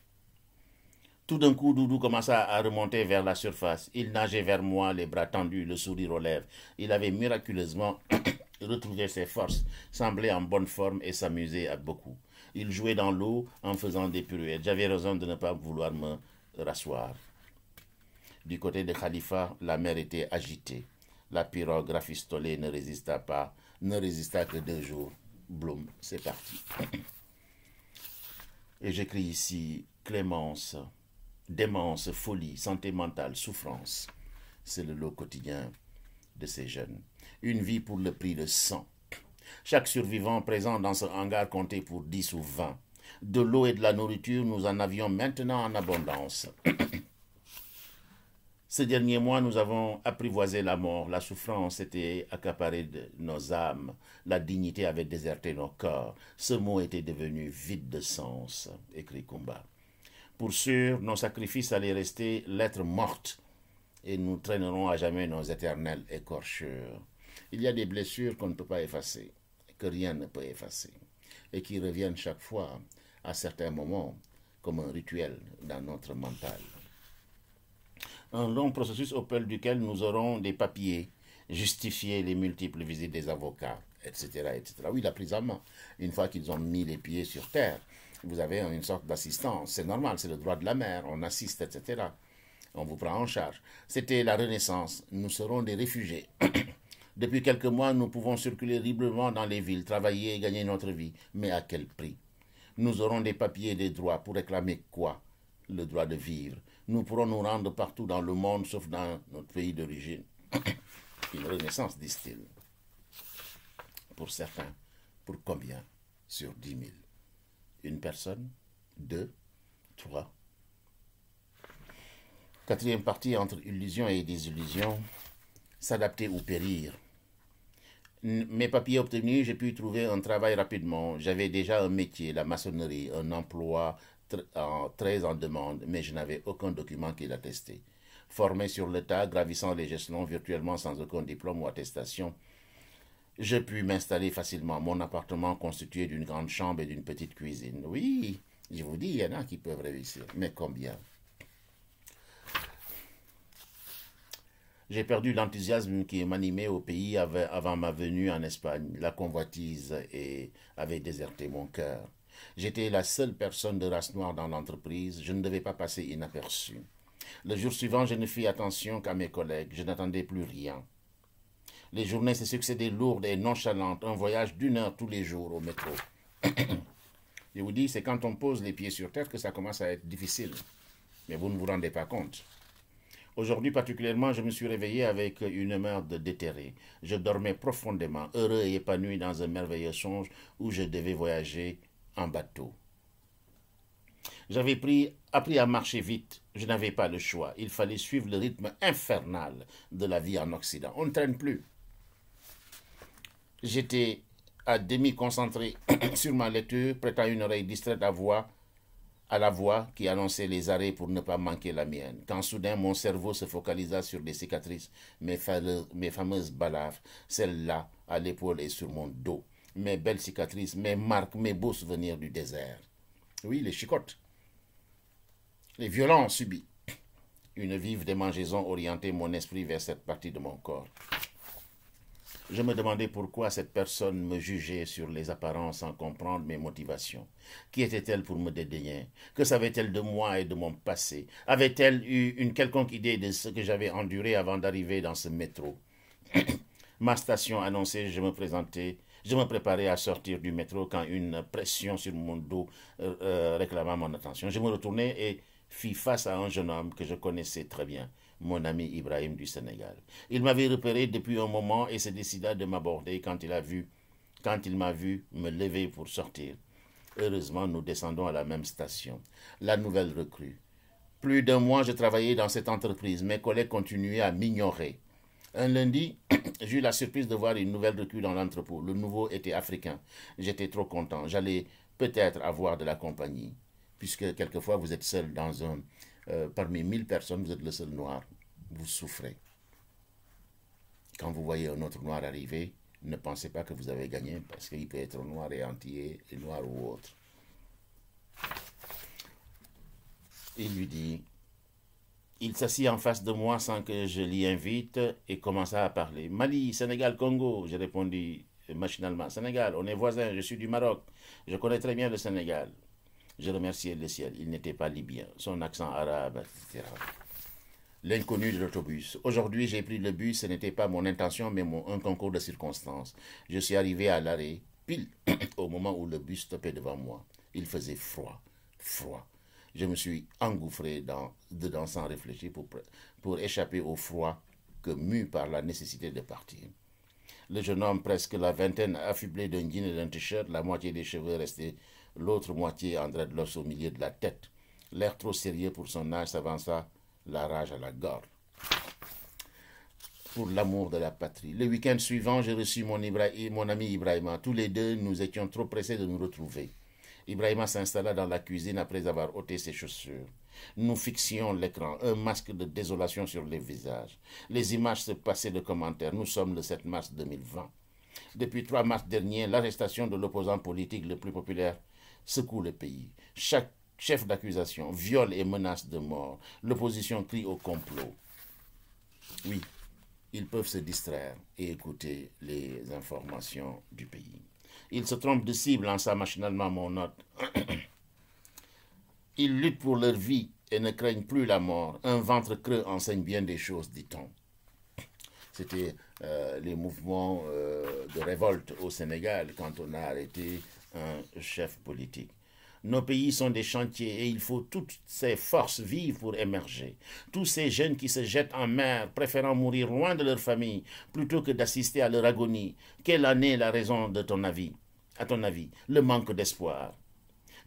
Tout d'un coup, Doudou commença à remonter vers la surface. Il nageait vers moi, les bras tendus, le sourire aux lèvres. Il avait miraculeusement retrouvé ses forces, semblait en bonne forme et s'amusait à beaucoup. Il jouait dans l'eau en faisant des pirouettes. J'avais raison de ne pas vouloir me rasseoir. Du côté de Khalifa, la mer était agitée. La pirogue rafistolée ne résista que 2 jours. Bloom, c'est parti. Et j'écris ici clémence, démence, folie, santé mentale, souffrance. C'est le lot quotidien de ces jeunes. Une vie pour le prix de 100. Chaque survivant présent dans ce hangar comptait pour 10 ou 20. De l'eau et de la nourriture, nous en avions maintenant en abondance. Ces derniers mois, nous avons apprivoisé la mort. La souffrance était accaparée de nos âmes. La dignité avait déserté nos corps. Ce mot était devenu vide de sens, écrit Kumba. Pour sûr, nos sacrifices allaient rester lettres mortes et nous traînerons à jamais nos éternelles écorchures. Il y a des blessures qu'on ne peut pas effacer, que rien ne peut effacer, et qui reviennent chaque fois, à certains moments, comme un rituel dans notre mental. Un long processus au peuple duquel nous aurons des papiers, justifier les multiples visites des avocats, etc., etc. Oui, la prise en main. Une fois qu'ils ont mis les pieds sur terre, vous avez une sorte d'assistance. C'est normal, c'est le droit de la mer, on assiste, etc. On vous prend en charge. C'était la Renaissance. Nous serons des réfugiés. Depuis quelques mois, nous pouvons circuler librement dans les villes, travailler et gagner notre vie. Mais à quel prix? Nous aurons des papiers et des droits pour réclamer quoi? Le droit de vivre. Nous pourrons nous rendre partout dans le monde, sauf dans notre pays d'origine. Une renaissance, disent-ils. Pour certains, pour combien? Sur 10 000. Une personne? Deux? Trois? Quatrième partie, entre illusion et désillusion, s'adapter ou périr. Mes papiers obtenus, j'ai pu trouver un travail rapidement. J'avais déjà un métier, la maçonnerie, un emploi très en demande, mais je n'avais aucun document qui l'attestait. Formé sur le tas, gravissant les échelons virtuellement sans aucun diplôme ou attestation, je pus m'installer facilement. Mon appartement constitué d'une grande chambre et d'une petite cuisine. Oui, je vous dis, il y en a qui peuvent réussir, mais combien? J'ai perdu l'enthousiasme qui m'animait au pays avant ma venue en Espagne. La convoitise avait déserté mon cœur. J'étais la seule personne de race noire dans l'entreprise. Je ne devais pas passer inaperçu. Le jour suivant, je ne fis attention qu'à mes collègues. Je n'attendais plus rien. Les journées se succédaient lourdes et nonchalantes. Un voyage d'1 heure tous les jours au métro. Je vous dis, c'est quand on pose les pieds sur terre que ça commence à être difficile. Mais vous ne vous rendez pas compte. Aujourd'hui particulièrement, je me suis réveillé avec une humeur de déterré. Je dormais profondément, heureux et épanoui dans un merveilleux songe où je devais voyager en bateau. J'avais appris à marcher vite. Je n'avais pas le choix. Il fallait suivre le rythme infernal de la vie en Occident. On ne traîne plus. J'étais à demi concentré sur ma lecture, prêtant une oreille distraite à la voix qui annonçait les arrêts pour ne pas manquer la mienne. Quand soudain mon cerveau se focalisa sur des cicatrices, mes fameuses balafres, celles-là à l'épaule et sur mon dos. Mes belles cicatrices, mes marques, mes beaux souvenirs du désert. Oui, les chicottes. Les violences subies. Une vive démangeaison orientait mon esprit vers cette partie de mon corps. Je me demandais pourquoi cette personne me jugeait sur les apparences sans comprendre mes motivations. Qui était-elle pour me dédaigner? Que savait-elle de moi et de mon passé? Avait-elle eu une quelconque idée de ce que j'avais enduré avant d'arriver dans ce métro? Ma station annoncée, je me préparais à sortir du métro quand une pression sur mon dos réclama mon attention. Je me retournai et fis face à un jeune homme que je connaissais très bien, mon ami Ibrahim du Sénégal. Il m'avait repéré depuis un moment et se décida de m'aborder quand il m'a vu me lever pour sortir. Heureusement, nous descendons à la même station. La nouvelle recrue. Plus d'1 mois, je travaillais dans cette entreprise. Mes collègues continuaient à m'ignorer. Un lundi, j'ai eu la surprise de voir une nouvelle recrue dans l'entrepôt. Le nouveau était africain. J'étais trop content. J'allais peut-être avoir de la compagnie. Puisque quelquefois, vous êtes seul parmi 1000 personnes, vous êtes le seul noir. Vous souffrez. Quand vous voyez un autre noir arriver, ne pensez pas que vous avez gagné, parce qu'il peut être noir et entier, et noir ou autre. Il lui dit, il s'assit en face de moi sans que je l'y invite et commença à parler. Mali, Sénégal, Congo, j'ai répondu machinalement. Sénégal, on est voisins, je suis du Maroc, je connais très bien le Sénégal. Je remerciais le ciel, il n'était pas libyen, son accent arabe, etc. L'inconnu de l'autobus. Aujourd'hui, j'ai pris le bus, ce n'était pas mon intention, mais un concours de circonstances. Je suis arrivé à l'arrêt, pile au moment où le bus stoppait devant moi. Il faisait froid, froid. Je me suis engouffré dedans sans réfléchir pour échapper au froid que mu par la nécessité de partir. Le jeune homme, presque la vingtaine, affublé d'un jean et d'un t-shirt, la moitié des cheveux restés, l'autre moitié en dreadlocks au milieu de la tête. L'air trop sérieux pour son âge s'avança, la rage à la gorge. Pour l'amour de la patrie. Le week-end suivant, j'ai reçu mon ami Ibrahima. Tous les deux, nous étions trop pressés de nous retrouver. Ibrahima s'installa dans la cuisine après avoir ôté ses chaussures. Nous fixions l'écran, un masque de désolation sur les visages. Les images se passaient de commentaires. Nous sommes le 7 mars 2020. Depuis 3 mars dernier, l'arrestation de l'opposant politique le plus populaire secoue le pays. Chaque chef d'accusation, viol et menace de mort. L'opposition crie au complot. Oui, ils peuvent se distraire et écouter les informations du pays. Ils se trompent de cible en ça machinalement mon note. Ils luttent pour leur vie et ne craignent plus la mort. Un ventre creux enseigne bien des choses, dit-on. C'était les mouvements de révolte au Sénégal quand on a arrêté un chef politique. Nos pays sont des chantiers et il faut toutes ces forces vives pour émerger. Tous ces jeunes qui se jettent en mer, préférant mourir loin de leur famille plutôt que d'assister à leur agonie. Quelle en est la raison de ton avis? À ton avis, le manque d'espoir.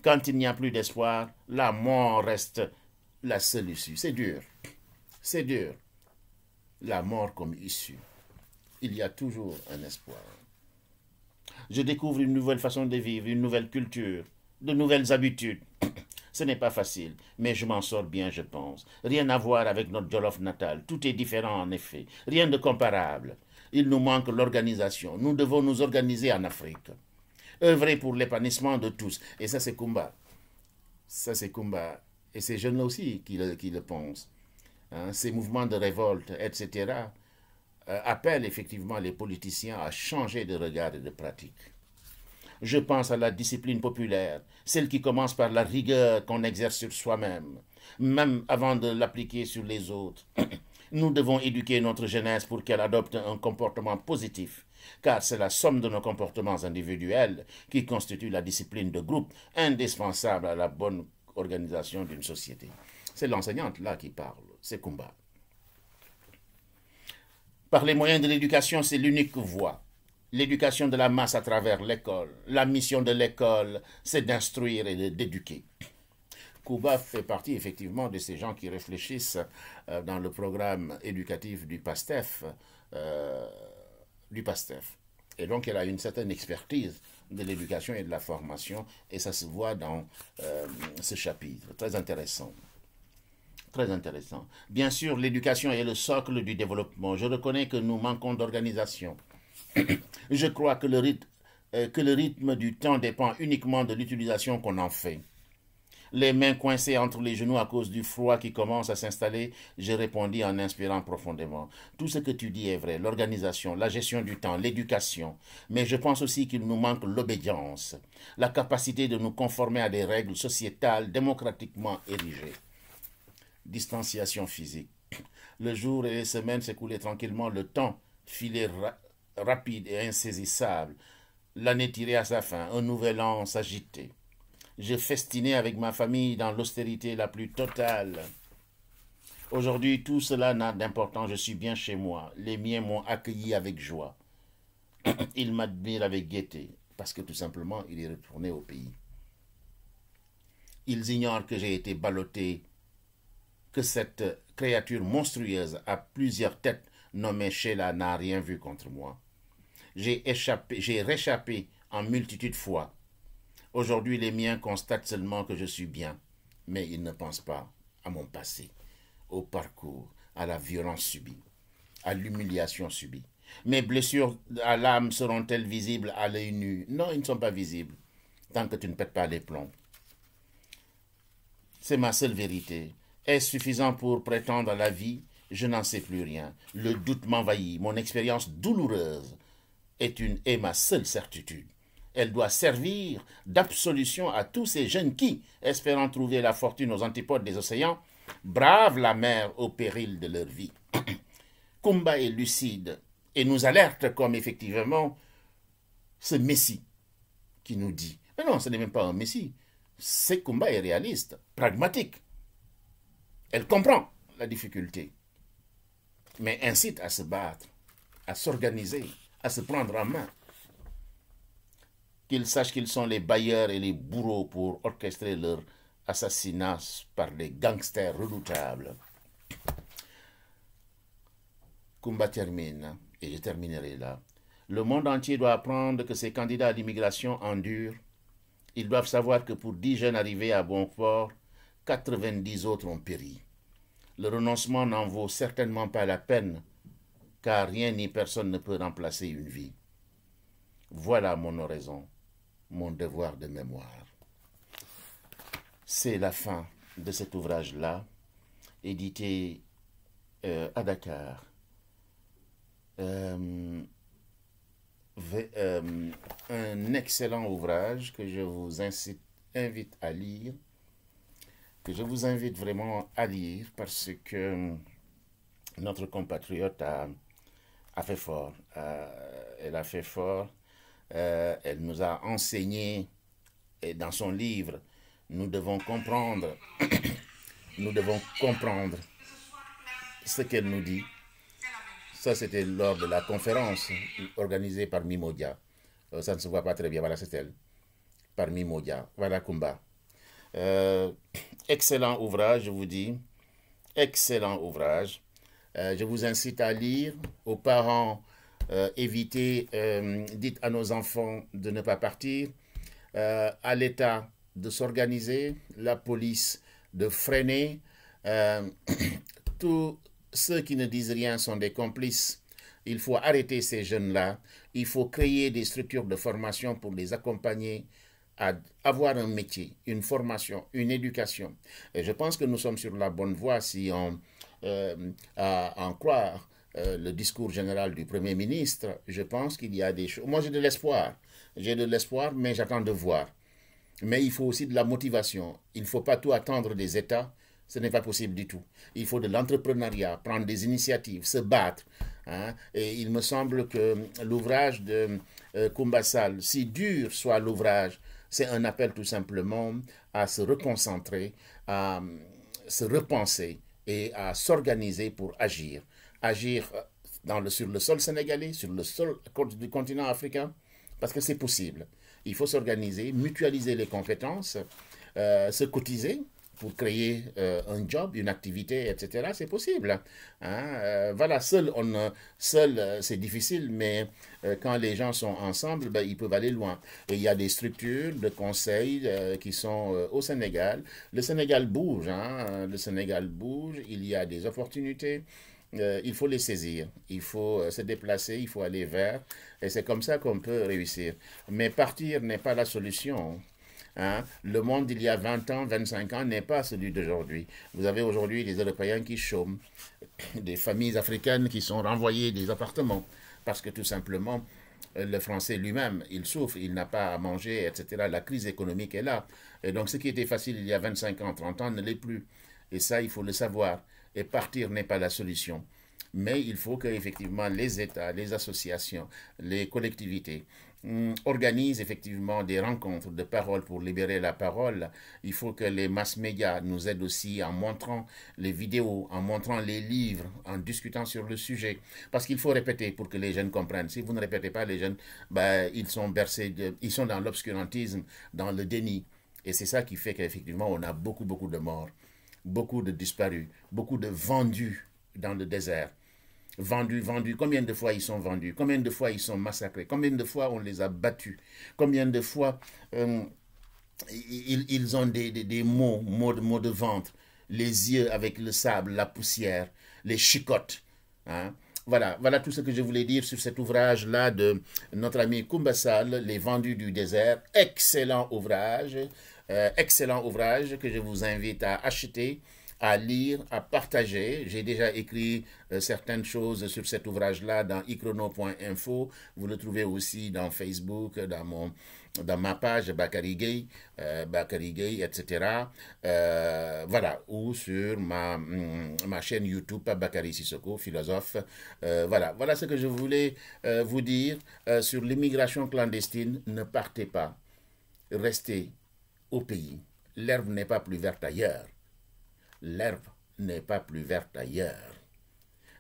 Quand il n'y a plus d'espoir, la mort reste la seule issue. C'est dur. C'est dur. La mort comme issue. Il y a toujours un espoir. Je découvre une nouvelle façon de vivre, une nouvelle culture, de nouvelles habitudes. Ce n'est pas facile, mais je m'en sors bien, je pense. Rien à voir avec notre Jolof natal. Tout est différent, en effet. Rien de comparable. Il nous manque l'organisation. Nous devons nous organiser en Afrique. Œuvrer pour l'épanouissement de tous. Et ça, c'est Kumba. Ça, c'est Kumba. Et ces jeunes-là aussi qui le pensent. Hein, ces mouvements de révolte, etc., appellent effectivement les politiciens à changer de regard et de pratique. Je pense à la discipline populaire, celle qui commence par la rigueur qu'on exerce sur soi-même, même avant de l'appliquer sur les autres. Nous devons éduquer notre jeunesse pour qu'elle adopte un comportement positif, car c'est la somme de nos comportements individuels qui constitue la discipline de groupe indispensable à la bonne organisation d'une société. C'est l'enseignante là qui parle, c'est Kumba. Par les moyens de l'éducation, c'est l'unique voie. L'éducation de la masse à travers l'école. La mission de l'école, c'est d'instruire et d'éduquer. Kumba fait partie effectivement de ces gens qui réfléchissent dans le programme éducatif du PASTEF. Et donc, elle a une certaine expertise de l'éducation et de la formation, et ça se voit dans ce chapitre. Très intéressant. Très intéressant. Bien sûr, l'éducation est le socle du développement. Je reconnais que nous manquons d'organisation. Je crois que le rythme du temps dépend uniquement de l'utilisation qu'on en fait. Les mains coincées entre les genoux à cause du froid qui commence à s'installer, j'ai répondu en inspirant profondément. Tout ce que tu dis est vrai, l'organisation, la gestion du temps, l'éducation. Mais je pense aussi qu'il nous manque l'obédience, la capacité de nous conformer à des règles sociétales démocratiquement érigées. Distanciation physique. Le jour et les semaines s'écoulaient tranquillement, le temps filait rapide et insaisissable. L'année tirait à sa fin, un nouvel an s'agitait. Je festinais avec ma famille dans l'austérité la plus totale. Aujourd'hui, tout cela n'a d'importance, je suis bien chez moi. Les miens m'ont accueilli avec joie. Ils m'admirent avec gaieté, parce que tout simplement, il est retourné au pays. Ils ignorent que j'ai été ballotté, que cette créature monstrueuse à plusieurs têtes nommée Sheila n'a rien vu contre moi. J'ai réchappé en multitude fois. Aujourd'hui, les miens constatent seulement que je suis bien, mais ils ne pensent pas à mon passé, au parcours, à la violence subie, à l'humiliation subie. Mes blessures à l'âme seront-elles visibles à l'œil nu? Non, ils ne sont pas visibles, tant que tu ne pètes pas les plombs. C'est ma seule vérité. Est-ce suffisant pour prétendre à la vie? Je n'en sais plus rien. Le doute m'envahit. Mon expérience douloureuse est ma seule certitude. Elle doit servir d'absolution à tous ces jeunes qui, espérant trouver la fortune aux antipodes des océans, bravent la mer au péril de leur vie. Kumba est lucide et nous alerte comme effectivement ce Messie qui nous dit. Mais non, ce n'est même pas un Messie. C'est Kumba est réaliste, pragmatique. Elle comprend la difficulté, mais incite à se battre, à s'organiser, à se prendre en main. Qu'ils sachent qu'ils sont les bailleurs et les bourreaux pour orchestrer leur assassinat par des gangsters redoutables. Kumba termine, et je terminerai là. Le monde entier doit apprendre que ces candidats à l'immigration endurent. Ils doivent savoir que pour 10 jeunes arrivés à bon port, 90 autres ont péri. Le renoncement n'en vaut certainement pas la peine, car rien ni personne ne peut remplacer une vie. Voilà mon oraison, mon devoir de mémoire. C'est la fin de cet ouvrage-là, édité à Dakar euh, un excellent ouvrage que je vous invite à lire, que je vous invite vraiment à lire parce que notre compatriote a fait fort. Elle a fait fort. Elle nous a enseigné, et dans son livre, nous devons comprendre, nous devons comprendre ce qu'elle nous dit. Ça, c'était lors de la conférence organisée par Mimodia. Ça ne se voit pas très bien. Voilà, c'est elle. Par Mimodia. Voilà, Kumba. Euh, Excellent ouvrage, je vous dis. Excellent ouvrage. Je vous incite à lire. Aux parents, évitez, dites à nos enfants de ne pas partir. À l'État de s'organiser. La police de freiner. Euh, Tous ceux qui ne disent rien sont des complices. Il faut arrêter ces jeunes-là. Il faut créer des structures de formation pour les accompagner à avoir un métier, une formation, une éducation. Et je pense que nous sommes sur la bonne voie si on en croire le discours général du Premier ministre. Je pense qu'il y a des choses. Moi, j'ai de l'espoir. J'ai de l'espoir, mais j'attends de voir. Mais il faut aussi de la motivation. Il ne faut pas tout attendre des États. Ce n'est pas possible du tout. Il faut de l'entrepreneuriat, prendre des initiatives, se battre. Hein. Et il me semble que l'ouvrage de Kumbassal, si dur soit l'ouvrage, c'est un appel tout simplement à se reconcentrer, à se repenser et à s'organiser pour agir. Agir sur le sol sénégalais, sur le sol du continent africain, parce que c'est possible. Il faut s'organiser, mutualiser les compétences, se cotiser pour créer un job, une activité, etc. C'est possible. Hein? Voilà, seul c'est difficile, mais quand les gens sont ensemble, ben, ils peuvent aller loin. Et il y a des structures de conseil qui sont au Sénégal. Le Sénégal bouge, hein? Le Sénégal bouge, il y a des opportunités. Il faut les saisir, il faut se déplacer, il faut aller vers, et c'est comme ça qu'on peut réussir. Mais partir n'est pas la solution. Hein? Le monde d'il y a 20 ans, 25 ans n'est pas celui d'aujourd'hui. Vous avez aujourd'hui des Européens qui chôment, des familles africaines qui sont renvoyées des appartements, parce que tout simplement, le français lui-même, il souffre, il n'a pas à manger, etc. La crise économique est là. Et donc ce qui était facile il y a 25 ans, 30 ans ne l'est plus. Et ça, il faut le savoir. Et partir n'est pas la solution. Mais il faut que effectivement les États, les associations, les collectivités organisent effectivement des rencontres de parole pour libérer la parole. Il faut que les mass médias nous aident aussi en montrant les vidéos, en montrant les livres, en discutant sur le sujet. Parce qu'il faut répéter pour que les jeunes comprennent. Si vous ne répétez pas, les jeunes, ben, ils sont bercés, ils sont dans l'obscurantisme, dans le déni. Et c'est ça qui fait qu'effectivement, on a beaucoup de morts, beaucoup de disparus, beaucoup de vendus dans le désert. Vendus. Combien de fois ils sont vendus? Combien de fois ils sont massacrés? Combien de fois on les a battus? Combien de fois ils ont des maux de ventre, les yeux avec le sable, la poussière, les chicottes. Hein? Voilà tout ce que je voulais dire sur cet ouvrage-là de notre ami Kumbassal, Les Vendus du désert. Excellent ouvrage que je vous invite à acheter, à lire, à partager. J'ai déjà écrit certaines choses sur cet ouvrage-là dans ichrono.info. Vous le trouvez aussi dans Facebook, dans ma page Bakary Gueye, etc. Voilà, ou sur ma chaîne YouTube Bakary Sissoko, philosophe. Voilà ce que je voulais vous dire sur l'immigration clandestine. Ne partez pas, restez au pays. L'herbe n'est pas plus verte ailleurs. L'herbe n'est pas plus verte ailleurs.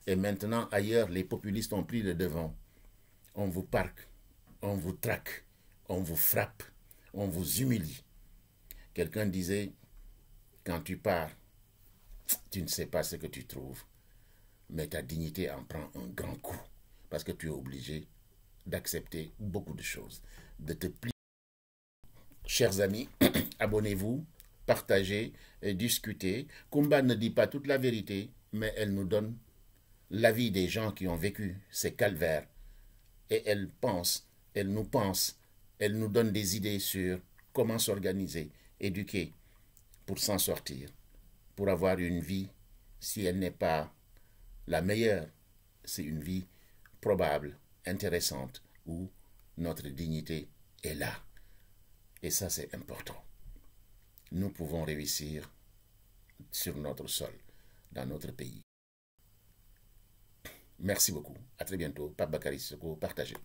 Et maintenant, ailleurs, les populistes ont pris le devant. On vous parque, on vous traque, on vous frappe, on vous humilie. Quelqu'un disait, quand tu pars, tu ne sais pas ce que tu trouves, mais ta dignité en prend un grand coup, parce que tu es obligé d'accepter beaucoup de choses, de te plier. Chers amis, abonnez-vous, partagez, discutez. Kumba ne dit pas toute la vérité, mais elle nous donne l'avis des gens qui ont vécu ces calvaires. Et elle nous donne des idées sur comment s'organiser, éduquer pour s'en sortir, pour avoir une vie, si elle n'est pas la meilleure, c'est une vie probable, intéressante, où notre dignité est là. Et ça, c'est important. Nous pouvons réussir sur notre sol, dans notre pays. Merci beaucoup. À très bientôt. Pape Bakary Sissoko, partagez.